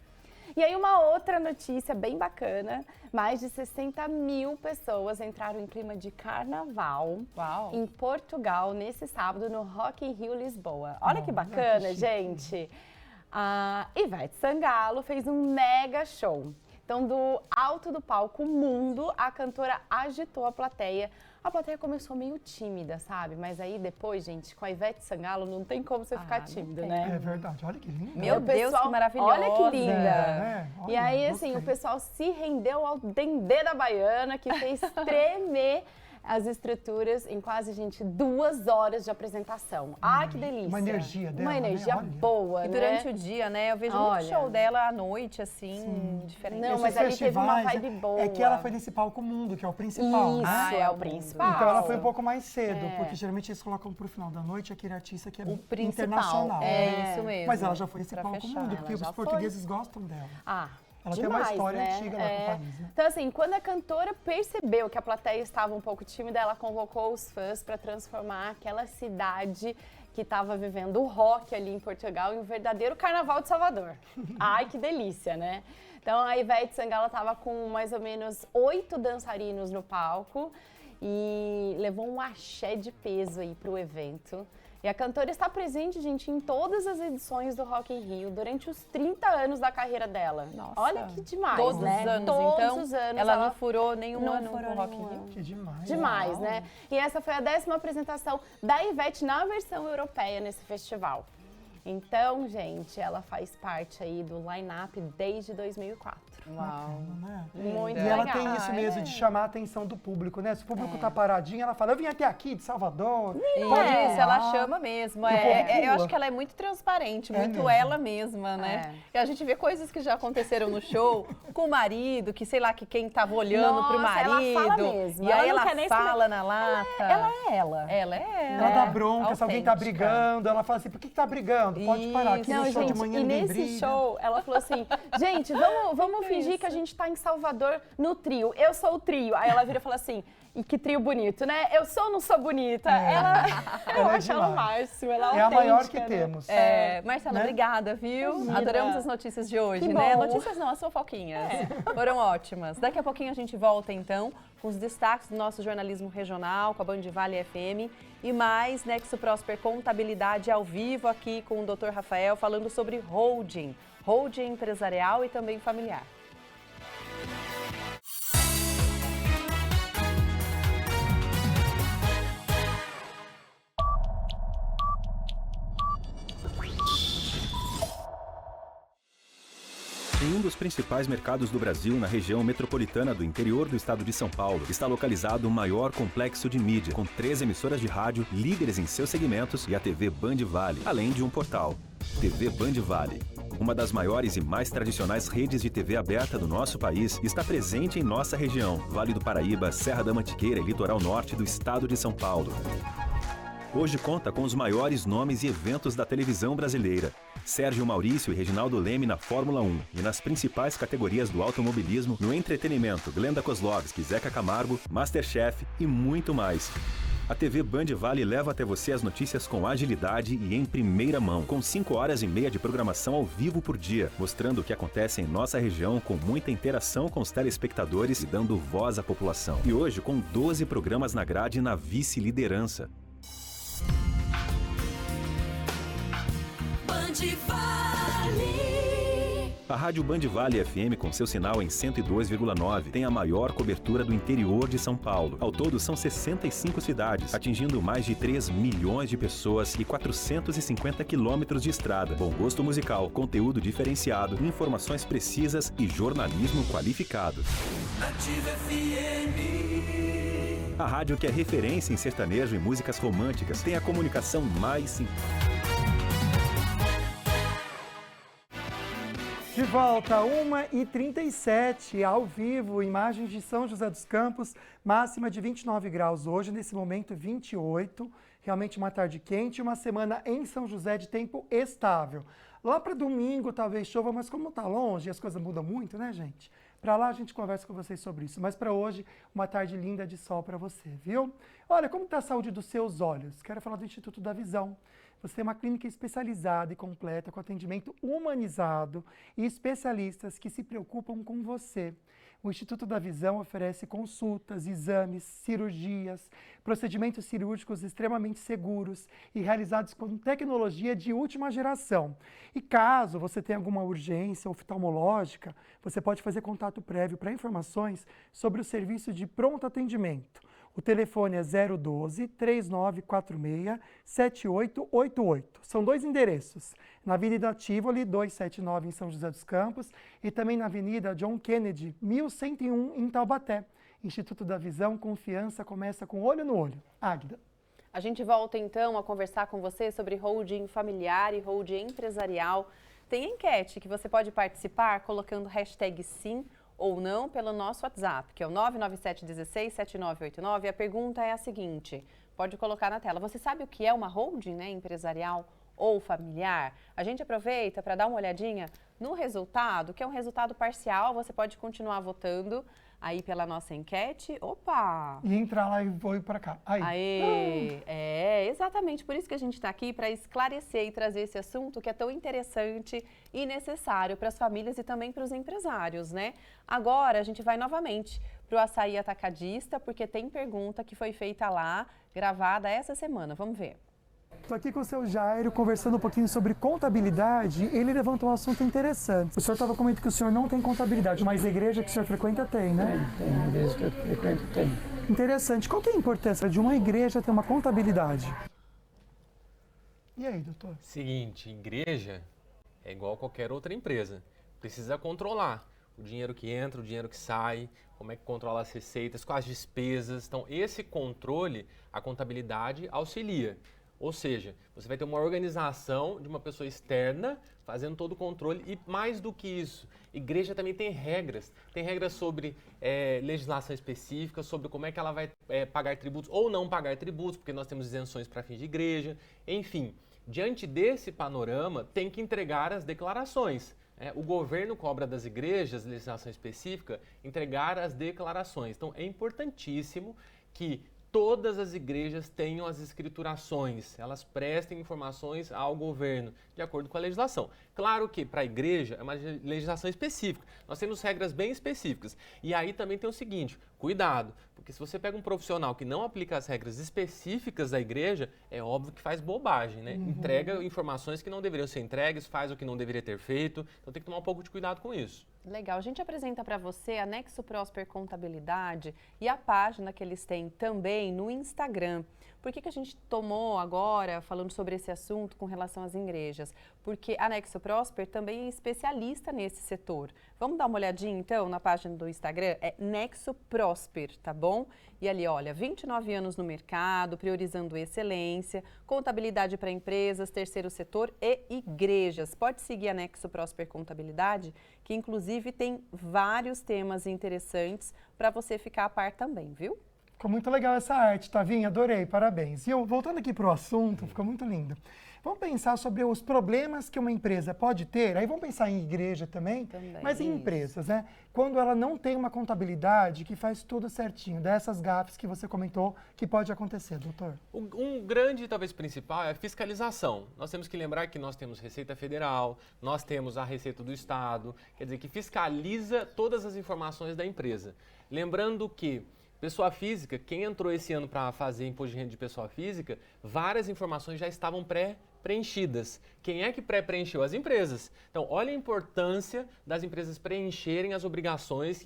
E aí uma outra notícia bem bacana, mais de 60 mil pessoas entraram em clima de carnaval em Portugal nesse sábado no Rock in Rio Lisboa. Olha que bacana, gente! A Ivete Sangalo fez um mega show. Então, do alto do palco mundo, a cantora agitou a plateia. A plateia começou meio tímida, sabe? Mas aí depois, gente, com a Ivete Sangalo, não tem como você ficar tímido, né? É verdade, olha que lindo. Meu Deus, que maravilhosa. Olha que linda. É, E olha, aí, assim, gostei. o pessoal se rendeu ao dendê da baiana, que fez tremer as estruturas em quase, gente, 2 horas de apresentação. Ai, que delícia. Uma energia dela, Uma energia né? Olha. boa, E né? durante o dia, né? Eu vejo muito Olha. show dela à noite, assim, diferente. Não, Esses mas ali teve uma festivais, vibe boa. É que ela foi nesse palco mundo, que é o principal. Isso, né? é o principal. Então ela foi um pouco mais cedo, porque geralmente eles colocam pro final da noite aquele artista que é internacional. É isso mesmo. Mas ela já foi nesse Pra palco fechar. mundo, Ela porque já os portugueses gostam dela. Ah, Ela tem demais, uma história né? antiga lá com o país, né? Então, assim, quando a cantora percebeu que a plateia estava um pouco tímida, ela convocou os fãs para transformar aquela cidade que estava vivendo o rock ali em Portugal em um verdadeiro carnaval de Salvador. Ai, que delícia, né? Então, a Ivete Sangalo estava com mais ou menos 8 dançarinos no palco e levou um axé de peso aí pro evento. E a cantora está presente, gente, em todas as edições do Rock in Rio durante os 30 anos da carreira dela. Nossa. Olha que demais, Todos né? os anos, Todos então, os anos. ela não furou nenhum não ano furou com o Rock in nenhum Rio. ano. Que demais. Demais, Uau. né? E essa foi a 10ª apresentação da Ivete na versão europeia nesse festival. Então, gente, ela faz parte aí do line-up desde 2004. Uau. Né? Muito E legal. ela tem isso mesmo de chamar a atenção do público, né? Se o público tá paradinho, ela fala, eu vim até aqui de Salvador. pode Isso, pular." ela chama mesmo. E o povo Eu pula. acho que ela é muito transparente, É muito mesmo. ela mesma, né? E a gente vê coisas que já aconteceram no show com o marido, que sei lá, que quem tava olhando pro Nossa, ela marido. fala mesmo. E Ela aí não ela quer nem fala na lata. Ela é ela. Ela é ela. Ela dá bronca, se alguém tá Autêntica. brigando, ela fala assim, por que tá brigando? Pode parar, aqui Não, no show gente, de manhã e ninguém nesse briga. show, ela falou assim, gente, vamos fingir que a gente tá em Salvador no trio. Eu sou o trio. Aí ela vira e fala assim, e que trio bonito, né? Eu sou ou não sou bonita? Eu Ela é acho ela o demais. máximo, ela é É a maior autêntica, que né? temos. Marcela, Né? obrigada, viu? Imagina. Adoramos as notícias de hoje, Que né? bom. Notícias não, as fofoquinhas. Foram ótimas. Daqui a pouquinho a gente volta, então, com os destaques do nosso jornalismo regional, com a Band Vale FM e mais Nexo Prosper Contabilidade ao vivo aqui com o Dr. Rafael falando sobre holding empresarial e também familiar. Em um dos principais mercados do Brasil, na região metropolitana do interior do estado de São Paulo, está localizado o maior complexo de mídia, com 3 emissoras de rádio, líderes em seus segmentos e a TV Band Vale, além de um portal. TV Band Vale, uma das maiores e mais tradicionais redes de TV aberta do nosso país, está presente em nossa região, Vale do Paraíba, Serra da Mantiqueira e litoral norte do estado de São Paulo. Hoje conta com os maiores nomes e eventos da televisão brasileira. Sérgio Maurício e Reginaldo Leme na Fórmula 1 e nas principais categorias do automobilismo, no entretenimento, Glenda Kozlovski, Zeca Camargo, Masterchef e muito mais. A TV Band Vale leva até você as notícias com agilidade e em primeira mão, com 5 horas e meia de programação ao vivo por dia, mostrando o que acontece em nossa região com muita interação com os telespectadores e dando voz à população. E hoje com 12 programas na grade na vice-liderança. Band Vale. A Rádio Band Vale FM, com seu sinal em 102,9, tem a maior cobertura do interior de São Paulo. Ao todo, são 65 cidades, atingindo mais de 3 milhões de pessoas e 450 quilômetros de estrada. Bom gosto musical, conteúdo diferenciado, informações precisas e jornalismo qualificado. Ativa FM. A rádio que é referência em sertanejo e músicas românticas tem a comunicação mais simples. De volta, 1h37, ao vivo, imagens de São José dos Campos, máxima de 29 graus hoje, nesse momento 28, realmente uma tarde quente, uma semana em São José de tempo estável. Lá para domingo talvez chova, mas como está longe, as coisas mudam muito, né, gente? Para lá a gente conversa com vocês sobre isso, mas para hoje, uma tarde linda de sol para você, viu? Olha, como está a saúde dos seus olhos? Quero falar do Instituto da Visão. Você tem uma clínica especializada e completa com atendimento humanizado e especialistas que se preocupam com você. O Instituto da Visão oferece consultas, exames, cirurgias, procedimentos cirúrgicos extremamente seguros e realizados com tecnologia de última geração. E caso você tenha alguma urgência oftalmológica, você pode fazer contato prévio para informações sobre o serviço de pronto atendimento. O telefone é 012-3946-7888. São 2 endereços, na Avenida Tivoli, 279, em São José dos Campos, e também na Avenida John Kennedy, 1101, em Taubaté. Instituto da Visão, confiança começa com olho no olho. Águida. A gente volta então a conversar com você sobre holding familiar e holding empresarial. Tem enquete que você pode participar colocando hashtag sim ou não pelo nosso WhatsApp, que é o 997167989. A pergunta é a seguinte, pode colocar na tela. Você sabe o que é uma holding, né, empresarial ou familiar? A gente aproveita para dar uma olhadinha no resultado, que é um resultado parcial. Você pode continuar votando aí pela nossa enquete. Opa! E entrar lá e vou ir para cá. Aí. Aê! É, exatamente por isso que a gente está aqui, para esclarecer e trazer esse assunto que é tão interessante e necessário para as famílias e também para os empresários, né? Agora a gente vai novamente para o Açaí Atacadista, porque tem pergunta que foi feita lá, gravada essa semana. Vamos ver. Estou aqui com o seu Jairo, conversando um pouquinho sobre contabilidade. Ele levantou um assunto interessante. O senhor estava comentando que o senhor não tem contabilidade, mas a igreja que o senhor frequenta tem, né? Tem, a igreja que eu frequento tem. Interessante. Qual que é a importância de uma igreja ter uma contabilidade? E aí, doutor? Seguinte, igreja é igual a qualquer outra empresa. Precisa controlar o dinheiro que entra, o dinheiro que sai, como é que controla as receitas, quais as despesas. Então, esse controle, a contabilidade auxilia. Ou seja, você vai ter uma organização de uma pessoa externa fazendo todo o controle e mais do que isso, igreja também tem regras sobre legislação específica, sobre como é que ela vai pagar tributos ou não pagar tributos, porque nós temos isenções para fins de igreja, enfim. Diante desse panorama, tem que entregar as declarações. O governo cobra das igrejas, legislação específica, entregar as declarações. Então, é importantíssimo que todas as igrejas tenham as escriturações, elas prestem informações ao governo, de acordo com a legislação. Claro que para a igreja é uma legislação específica, nós temos regras bem específicas. E aí também tem o seguinte, cuidado, porque se você pega um profissional que não aplica as regras específicas da igreja, é óbvio que faz bobagem, né? Entrega informações que não deveriam ser entregues, faz o que não deveria ter feito, então tem que tomar um pouco de cuidado com isso. Legal, a gente apresenta para você a Nexo Prosper Contabilidade e a página que eles têm também no Instagram. Por que a gente tomou agora, falando sobre esse assunto com relação às igrejas? Porque a Nexo Prosper também é especialista nesse setor. Vamos dar uma olhadinha então na página do Instagram? É Nexo Prosper, tá bom? E ali, olha, 29 anos no mercado, priorizando excelência, contabilidade para empresas, terceiro setor e igrejas. Pode seguir a Nexo Prosper Contabilidade, que inclusive tem vários temas interessantes para você ficar a par também, viu? Ficou muito legal essa arte, Tavinha, adorei, parabéns. E eu, voltando aqui para o assunto, ficou muito lindo. Vamos pensar sobre os problemas que uma empresa pode ter, aí vamos pensar em igreja também, mas em isso. empresas, né? Quando ela não tem uma contabilidade que faz tudo certinho, dessas gafes que você comentou que pode acontecer, doutor. Um grande, talvez principal, é a fiscalização. Nós temos que lembrar que nós temos Receita Federal, nós temos a Receita do Estado, quer dizer, que fiscaliza todas as informações da empresa. Lembrando que pessoa física, quem entrou esse ano para fazer imposto de renda de pessoa física, várias informações já estavam pré-preenchidas. Quem é que pré-preencheu? As empresas. Então, olha a importância das empresas preencherem as obrigações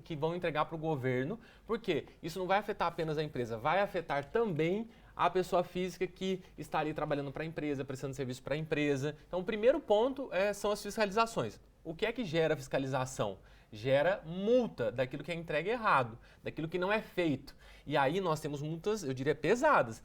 que vão entregar para o governo, porque isso não vai afetar apenas a empresa, vai afetar também a pessoa física que está ali trabalhando para a empresa, prestando serviço para a empresa. Então, o primeiro ponto são as fiscalizações. O que é que gera fiscalização? Gera multa daquilo que é entregue errado, daquilo que não é feito. E aí nós temos multas, eu diria, pesadas.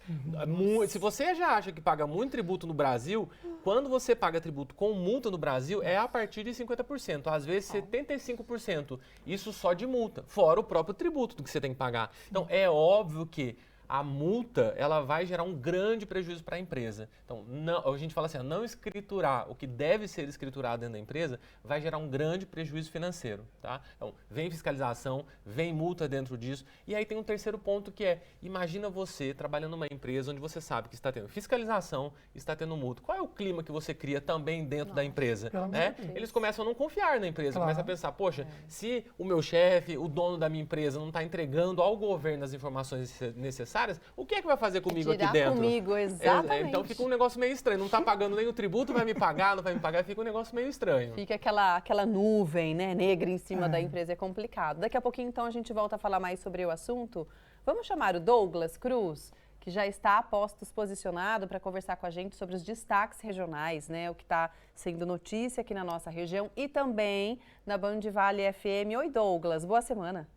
Se você já acha que paga muito tributo no Brasil, quando você paga tributo com multa no Brasil, é a partir de 50%, às vezes 75%. Isso só de multa, fora o próprio tributo do que você tem que pagar. Então, é óbvio que a multa, ela vai gerar um grande prejuízo para a empresa. Então, a gente fala assim, não escriturar o que deve ser escriturado dentro da empresa vai gerar um grande prejuízo financeiro, tá? Então, vem fiscalização, vem multa dentro disso. E aí tem um terceiro ponto que é, imagina você trabalhando numa empresa onde você sabe que está tendo fiscalização, está tendo multa. Qual é o clima que você cria também dentro da empresa? Né? Eles começam a não confiar na empresa, começam a pensar, poxa, se o meu chefe, o dono da minha empresa não está entregando ao governo as informações necessárias, o que é que vai fazer comigo aqui dentro? Comigo, exatamente. Então fica um negócio meio estranho. Não está pagando nem o tributo, vai me pagar, não vai me pagar, fica um negócio meio estranho. Fica aquela nuvem, né, negra em cima da empresa, é complicado. Daqui a pouquinho, então, a gente volta a falar mais sobre o assunto. Vamos chamar o Douglas Cruz, que já está a postos posicionado para conversar com a gente sobre os destaques regionais, né, o que está sendo notícia aqui na nossa região e também na Band Vale FM. Oi, Douglas, boa semana.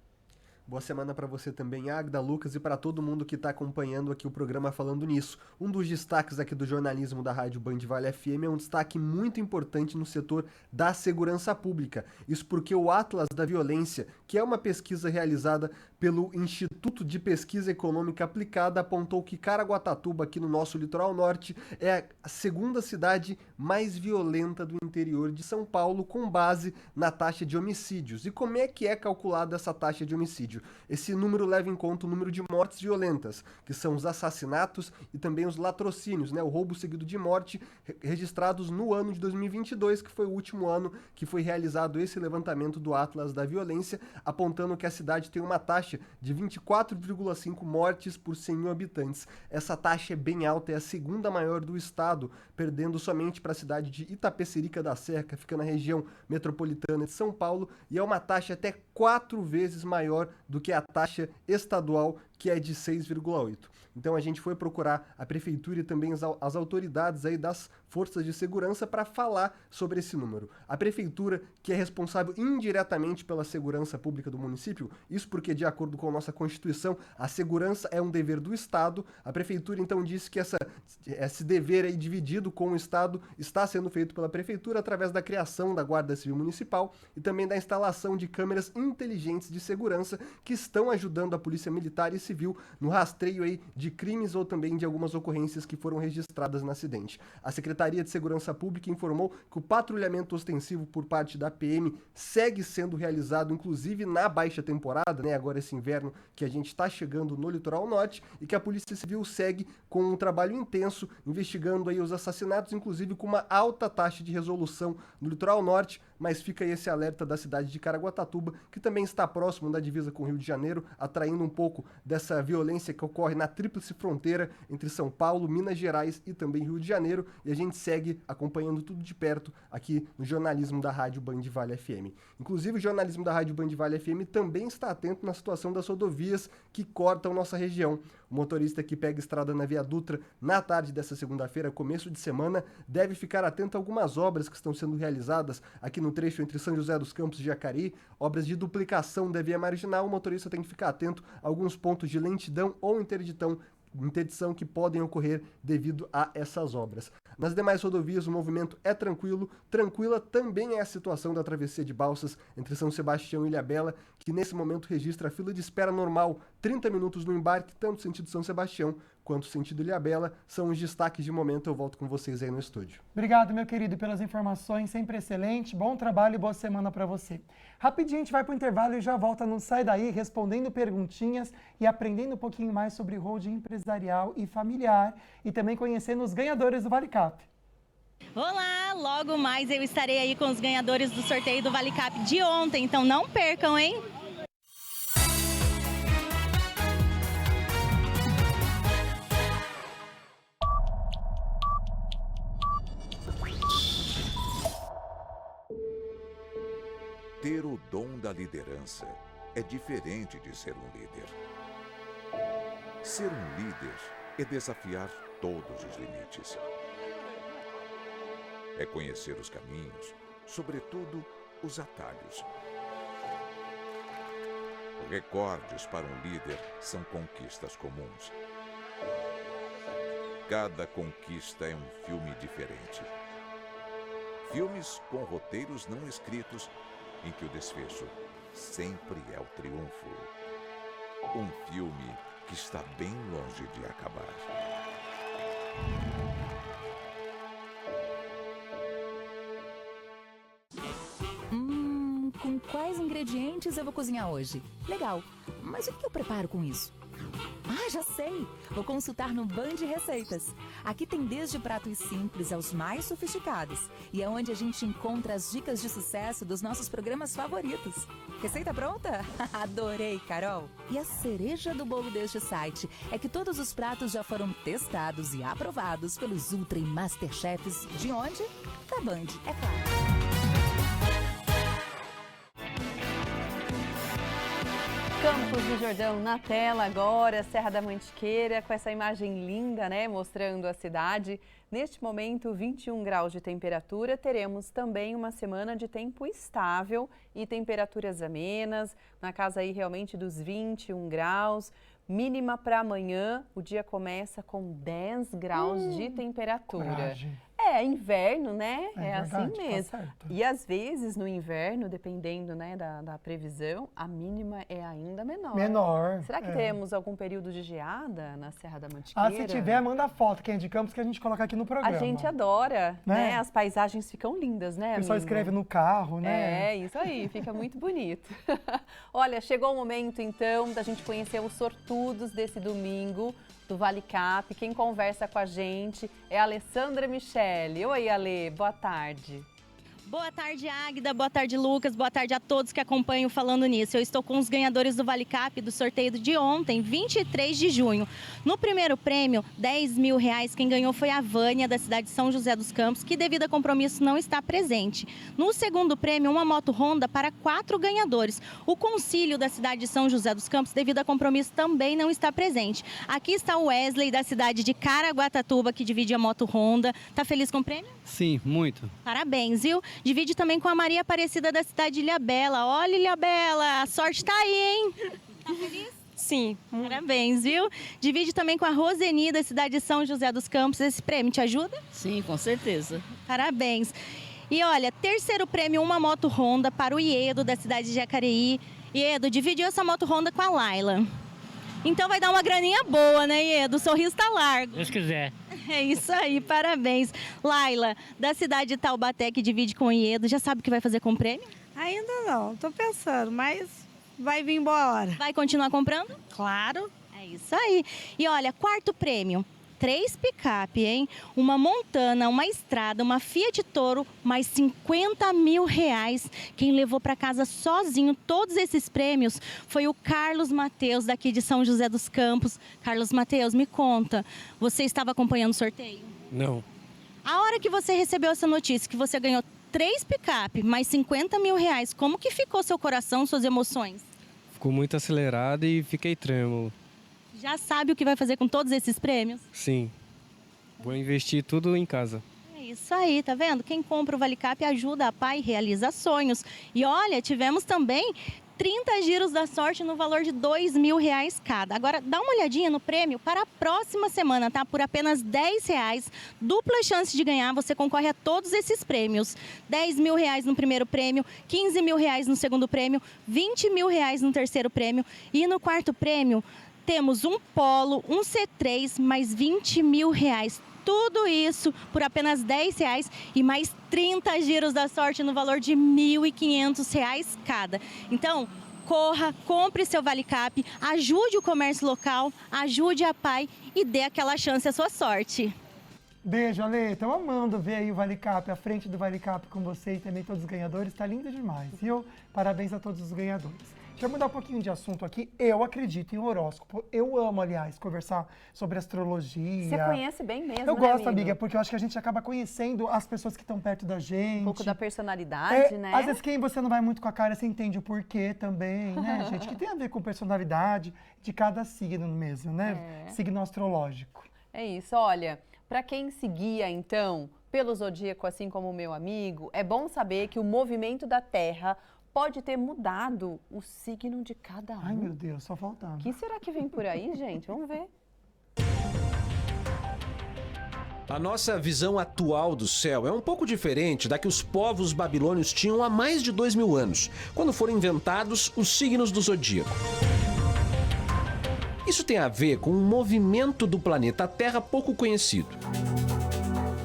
Boa semana para você também, Agda, Lucas, e para todo mundo que está acompanhando aqui o programa Falando Nisso. Um dos destaques aqui do jornalismo da Rádio Band Vale FM é um destaque muito importante no setor da segurança pública. Isso porque o Atlas da Violência, que é uma pesquisa realizada pelo Instituto de Pesquisa Econômica Aplicada, apontou que Caraguatatuba, aqui no nosso litoral norte, é a segunda cidade mais violenta do interior de São Paulo, com base na taxa de homicídios. E como é que é calculada essa taxa de homicídio? Esse número leva em conta o número de mortes violentas, que são os assassinatos e também os latrocínios, né? O roubo seguido de morte, registrados no ano de 2022, que foi o último ano que foi realizado esse levantamento do Atlas da Violência, apontando que a cidade tem uma taxa de 24,5 mortes por 100 mil habitantes. Essa taxa é bem alta, é a segunda maior do estado, perdendo somente para a cidade de Itapecerica da Serra, que fica na região metropolitana de São Paulo, e é uma taxa até 4 vezes maior do que a taxa estadual, que é de 6,8. Então a gente foi procurar a prefeitura e também as autoridades aí das forças de segurança para falar sobre esse número. A prefeitura, que é responsável indiretamente pela segurança pública do município, isso porque, de acordo com a nossa Constituição, a segurança é um dever do Estado. A prefeitura, então, disse que esse dever aí dividido com o Estado está sendo feito pela prefeitura através da criação da Guarda Civil Municipal e também da instalação de câmeras inteligentes de segurança que estão ajudando a Polícia Militar e Civil no rastreio aí de crimes ou também de algumas ocorrências que foram registradas no acidente. A Secretaria de Segurança Pública informou que o patrulhamento ostensivo por parte da PM segue sendo realizado, inclusive na baixa temporada, né, agora esse inverno que a gente está chegando no litoral norte, e que a Polícia Civil segue com um trabalho intenso, investigando aí os assassinatos, inclusive com uma alta taxa de resolução no litoral norte, mas fica aí esse alerta da cidade de Caraguatatuba, que também está próximo da divisa com o Rio de Janeiro, atraindo um pouco dessa violência que ocorre na tríplice fronteira entre São Paulo, Minas Gerais e também Rio de Janeiro, e a gente segue acompanhando tudo de perto aqui no jornalismo da Rádio Band Vale FM. Inclusive, o jornalismo da Rádio Band Vale FM também está atento na situação das rodovias que cortam nossa região. O motorista que pega estrada na Via Dutra na tarde dessa segunda-feira, começo de semana, deve ficar atento a algumas obras que estão sendo realizadas aqui no trecho entre São José dos Campos e Jacareí, obras de duplicação da via marginal. O motorista tem que ficar atento a alguns pontos de lentidão ou interdição que podem ocorrer devido a essas obras. Nas demais rodovias, o movimento é tranquilo. Tranquila também é a situação da travessia de Balsas entre São Sebastião e Ilhabela, que nesse momento registra a fila de espera normal, 30 minutos no embarque, tanto sentido São Sebastião quanto sentido Ilhabela. São os destaques de momento. Eu volto com vocês aí no estúdio. Obrigado, meu querido, pelas informações, sempre excelente. Bom trabalho e boa semana para você. Rapidinho a gente vai para o intervalo e já volta, não sai daí, respondendo perguntinhas e aprendendo um pouquinho mais sobre holding empresarial e familiar e também conhecendo os ganhadores do ValeCap. Olá, logo mais eu estarei aí com os ganhadores do sorteio do ValeCap de ontem, então não percam, hein? Ter o dom da liderança é diferente de ser um líder. Ser um líder é desafiar todos os limites. É conhecer os caminhos, sobretudo os atalhos. Recordes para um líder são conquistas comuns. Cada conquista é um filme diferente. Filmes com roteiros não escritos, em que o desfecho sempre é o triunfo. Um filme que está bem longe de acabar. Com quais ingredientes eu vou cozinhar hoje? Legal, mas o que eu preparo com isso? Ah, já sei! Vou consultar no Band Receitas. Aqui tem desde pratos simples aos mais sofisticados. E é onde a gente encontra as dicas de sucesso dos nossos programas favoritos. Receita pronta? Adorei, Carol! E a cereja do bolo deste site é que todos os pratos já foram testados e aprovados pelos Ultra e Masterchefs de onde? Da Band, é claro. Campos do Jordão na tela agora, Serra da Mantiqueira, com essa imagem linda, né, mostrando a cidade. Neste momento, 21 graus de temperatura, teremos também uma semana de tempo estável e temperaturas amenas, na casa aí realmente dos 21 graus. Mínima para amanhã, o dia começa com 10 graus de temperatura. Coragem. É inverno, né? É assim verdade, tá mesmo. certo. E às vezes no inverno, dependendo, né, da previsão, a mínima é ainda menor. Menor. Será que teremos algum período de geada na Serra da Mantiqueira? Ah, se tiver, manda foto, quem é de Campos, que a gente coloca aqui no programa. A gente adora, né? As paisagens ficam lindas, né, O pessoal amigo? escreve no carro, né? É, isso aí, fica muito bonito. Olha, chegou o momento, então, da gente conhecer os sortudos desse domingo do ValeCap. Quem conversa com a gente é a Alessandra Michele. Oi, Ale, boa tarde. Boa tarde, Águida. Boa tarde, Lucas. Boa tarde a todos que acompanham Falando Nisso. Eu estou com os ganhadores do ValeCap do sorteio de ontem, 23 de junho. No primeiro prêmio, R$10.000, quem ganhou foi a Vânia, da cidade de São José dos Campos, que devido a compromisso não está presente. No segundo prêmio, uma moto Honda para 4 ganhadores. O Concílio, da cidade de São José dos Campos, devido a compromisso também não está presente. Aqui está o Wesley, da cidade de Caraguatatuba, que divide a moto Honda. Tá feliz com o prêmio? Sim, muito. Parabéns, viu? Divide também com a Maria Aparecida, da cidade de Ilhabela. Olha, Ilhabela, a sorte tá aí, hein? Tá feliz? Sim. Parabéns, viu? Divide também com a Roseni, da cidade de São José dos Campos. Esse prêmio te ajuda? Sim, com certeza. Parabéns. E olha, terceiro prêmio, uma moto Honda para o Iedo, da cidade de Jacareí. Iedo, dividiu essa moto Honda com a Laila. Então vai dar uma graninha boa, né, Iedo? O sorriso tá largo. Deus quiser. É isso aí, parabéns. Laila, da cidade de Taubaté, que divide com o Iedo, já sabe o que vai fazer com o prêmio? Ainda não, tô pensando, mas vai vir boa hora. Vai continuar comprando? Claro. É isso aí. E olha, quarto prêmio, 3 picape, hein? Uma Montana, uma Estrada, uma Fiat Toro, mais R$50.000. Quem levou para casa sozinho todos esses prêmios foi o Carlos Mateus, daqui de São José dos Campos. Carlos Mateus, me conta, você estava acompanhando o sorteio? Não. A hora que você recebeu essa notícia, que você ganhou 3 picape, mais R$50.000, como que ficou seu coração, suas emoções? Ficou muito acelerado e fiquei trêmulo. Já sabe o que vai fazer com todos esses prêmios? Sim. Vou investir tudo em casa. É isso aí, tá vendo? Quem compra o ValeCap ajuda a pai e realiza sonhos. E olha, tivemos também 30 giros da sorte no valor de R$2.000 cada. Agora, dá uma olhadinha no prêmio para a próxima semana, tá? Por apenas R$10, dupla chance de ganhar, você concorre a todos esses prêmios. R$10.000 no primeiro prêmio, R$15.000 no segundo prêmio, R$20.000 no terceiro prêmio e no quarto prêmio, temos um Polo, um C3, mais 20 mil reais. Tudo isso por apenas R$10 e mais 30 giros da sorte no valor de R$1.500 cada. Então, corra, compre seu Vale Cap, ajude o comércio local, ajude a PAI e dê aquela chance à sua sorte. Beijo, Ale. Tô amando ver aí o Vale Cap, a frente do Vale Cap com você e também todos os ganhadores. Tá lindo demais, viu? Parabéns a todos os ganhadores. Deixa eu mudar um pouquinho de assunto aqui. Eu acredito em horóscopo. Eu amo, aliás, conversar sobre astrologia. Você conhece bem mesmo, Eu né, gosto, amigo? amiga, porque eu acho que a gente acaba conhecendo as pessoas que estão perto da gente. Um pouco da personalidade, né? Às vezes quem você não vai muito com a cara, você entende o porquê também, né, gente? Que tem a ver com personalidade de cada signo mesmo, né? Signo astrológico. É isso, olha, para quem seguia, então, pelo zodíaco, assim como o meu amigo, é bom saber que o movimento da Terra pode ter mudado o signo de cada um. Ai, meu Deus, só faltava. O que será que vem por aí, gente? Vamos ver. A nossa visão atual do céu é um pouco diferente da que os povos babilônios tinham há mais de 2.000 anos, quando foram inventados os signos do zodíaco. Isso tem a ver com um movimento do planeta Terra pouco conhecido.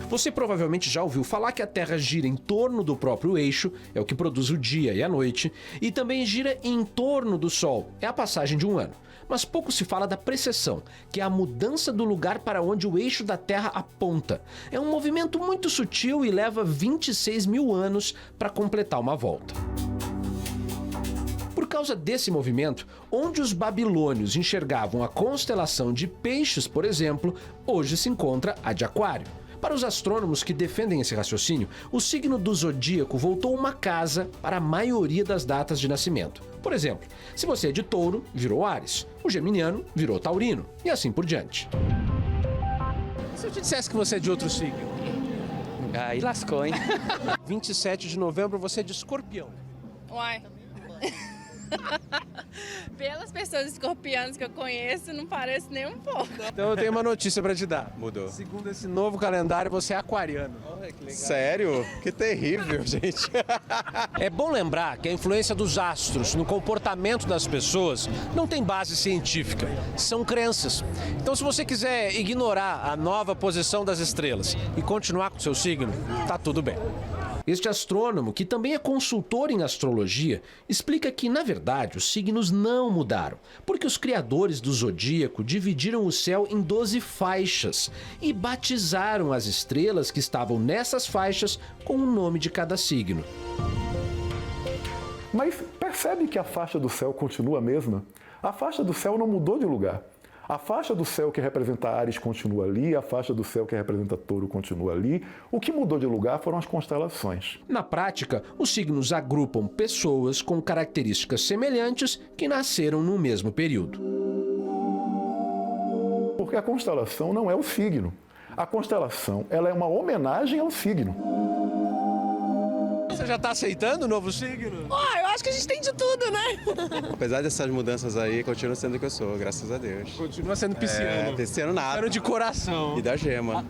Você provavelmente já ouviu falar que a Terra gira em torno do próprio eixo, é o que produz o dia e a noite, e também gira em torno do Sol, é a passagem de um ano. Mas pouco se fala da precessão, que é a mudança do lugar para onde o eixo da Terra aponta. É um movimento muito sutil e leva 26.000 anos para completar uma volta. Por causa desse movimento, onde os babilônios enxergavam a constelação de Peixes, por exemplo, hoje se encontra a de Aquário. Para os astrônomos que defendem esse raciocínio, o signo do zodíaco voltou uma casa para a maioria das datas de nascimento. Por exemplo, se você é de Touro, virou Áries, o geminiano virou Taurino, e assim por diante. Se eu te dissesse que você é de outro signo? Aí lascou, hein? 27 de novembro, você é de Escorpião. Uai. Pelas pessoas escorpianas que eu conheço, não parece nem um pouco. Então eu tenho uma notícia pra te dar. Mudou. Segundo esse novo calendário, você é aquariano. Olha que legal. Sério? Que terrível, gente. É bom lembrar que a influência dos astros no comportamento das pessoas não tem base científica, são crenças. Então, se você quiser ignorar a nova posição das estrelas e continuar com o seu signo, tá tudo bem. Este astrônomo, que também é consultor em astrologia, explica que, na verdade, os signos não mudaram, porque os criadores do zodíaco dividiram o céu em 12 faixas e batizaram as estrelas que estavam nessas faixas com o nome de cada signo. Mas percebe que a faixa do céu continua a mesma? A faixa do céu não mudou de lugar. A faixa do céu que representa Áries continua ali, a faixa do céu que representa Touro continua ali. O que mudou de lugar foram as constelações. Na prática, os signos agrupam pessoas com características semelhantes que nasceram no mesmo período. Porque a constelação não é o signo. A constelação, ela é uma homenagem ao signo. Você já tá aceitando o novo signo? Eu acho que a gente tem de tudo, né? Apesar dessas mudanças aí, continuo sendo o que eu sou, graças a Deus. Continua sendo pisciano. Pisciano nada. Pisciano de coração. E da gema.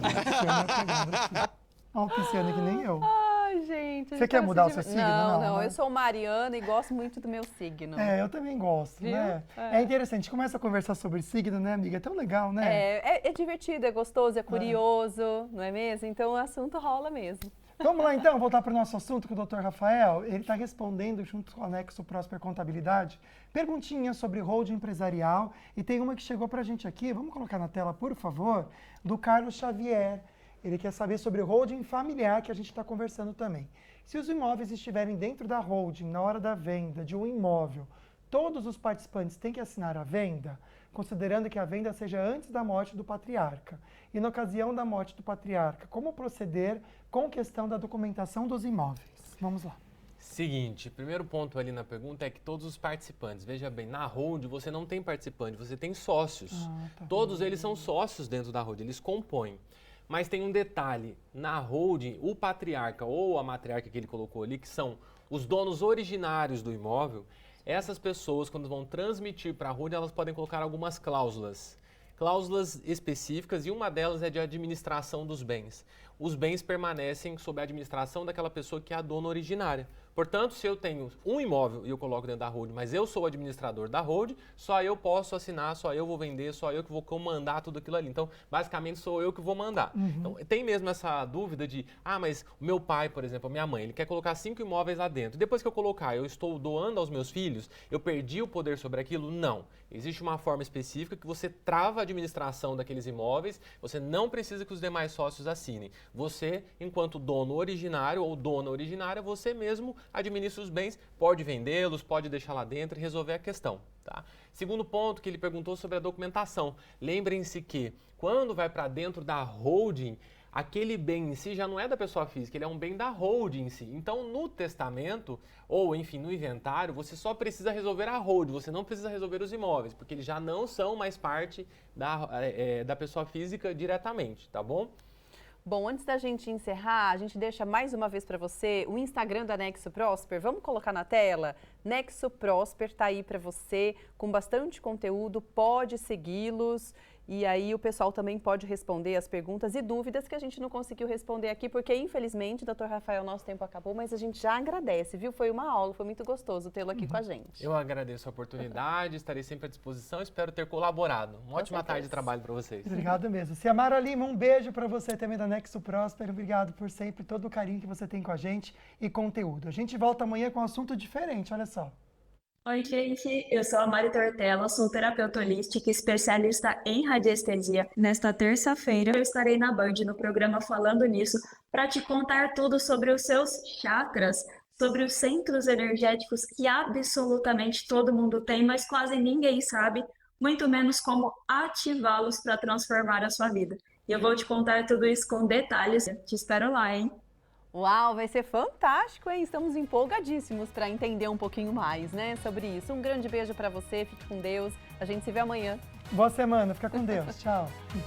Ó, um pisciano que nem eu. Ai, gente. Você quer mudar o seu signo? Não, né? eu sou mariana e gosto muito do meu signo. É, eu também gosto, Viu? né? É interessante, começa a conversar sobre signo, né, amiga? É tão legal, né? É divertido, é gostoso, é curioso, não é mesmo? Então o assunto rola mesmo. Vamos lá então, voltar para o nosso assunto com o Dr. Rafael. Ele está respondendo, junto com o anexo Próspera Contabilidade, perguntinhas sobre holding empresarial. E tem uma que chegou para a gente aqui, vamos colocar na tela, por favor, do Carlos Xavier. Ele quer saber sobre holding familiar, que a gente está conversando também. Se os imóveis estiverem dentro da holding na hora da venda de um imóvel, todos os participantes têm que assinar a venda, considerando que a venda seja antes da morte do patriarca. E na ocasião da morte do patriarca, como proceder com questão da documentação dos imóveis? Vamos lá. Seguinte, primeiro ponto ali na pergunta é que todos os participantes, veja bem, na holding você não tem participante, você tem sócios. Todos eles são sócios dentro da holding, eles compõem. Mas tem um detalhe, na holding, o patriarca ou a matriarca que ele colocou ali, que são os donos originários do imóvel, essas pessoas, quando vão transmitir para a holding, elas podem colocar algumas cláusulas. Cláusulas específicas, e uma delas é de administração dos bens. Os bens permanecem sob a administração daquela pessoa que é a dona originária. Portanto, se eu tenho um imóvel e eu coloco dentro da holding, mas eu sou o administrador da holding, só eu posso assinar, só eu vou vender, só eu que vou comandar tudo aquilo ali. Então, basicamente, sou eu que vou mandar. Então, tem mesmo essa dúvida de, mas o meu pai, por exemplo, a minha mãe, ele quer colocar 5 imóveis lá dentro. Depois que eu colocar, eu estou doando aos meus filhos, eu perdi o poder sobre aquilo? Não. Existe uma forma específica que você trava a administração daqueles imóveis, você não precisa que os demais sócios assinem. Você, enquanto dono originário ou dona originária, você mesmo administra os bens, pode vendê-los, pode deixar lá dentro e resolver a questão. Tá? Segundo ponto que ele perguntou sobre a documentação. Lembrem-se que quando vai para dentro da holding, aquele bem em si já não é da pessoa física, ele é um bem da holding em si. Então, no testamento, ou enfim, no inventário, você só precisa resolver a holding, você não precisa resolver os imóveis, porque eles já não são mais parte da pessoa física diretamente, tá bom? Bom, antes da gente encerrar, a gente deixa mais uma vez para você o Instagram da Nexo Prosper. Vamos colocar na tela? Nexo Prosper tá aí para você, com bastante conteúdo, pode segui-los. E aí o pessoal também pode responder as perguntas e dúvidas que a gente não conseguiu responder aqui, porque infelizmente, doutor Rafael, nosso tempo acabou, mas a gente já agradece, viu? Foi uma aula, foi muito gostoso tê-lo aqui com a gente. Eu agradeço a oportunidade, estarei sempre à disposição, espero ter colaborado. Uma ótima tarde de trabalho para vocês. Obrigado mesmo. Ciamara Lima, um beijo para você também da Nexo Prosper. Obrigado por sempre todo o carinho que você tem com a gente e conteúdo. A gente volta amanhã com um assunto diferente, olha só. Oi, gente, eu sou a Mari Tortella, sou terapeuta holística e especialista em radiestesia. Nesta terça-feira, eu estarei na Band no programa Falando Nisso para te contar tudo sobre os seus chakras, sobre os centros energéticos que absolutamente todo mundo tem, mas quase ninguém sabe, muito menos como ativá-los para transformar a sua vida. E eu vou te contar tudo isso com detalhes. Te espero lá, hein? Uau, vai ser fantástico, hein? Estamos empolgadíssimos para entender um pouquinho mais, né, sobre isso. Um grande beijo para você, fique com Deus. A gente se vê amanhã. Boa semana, fica com Deus. Tchau.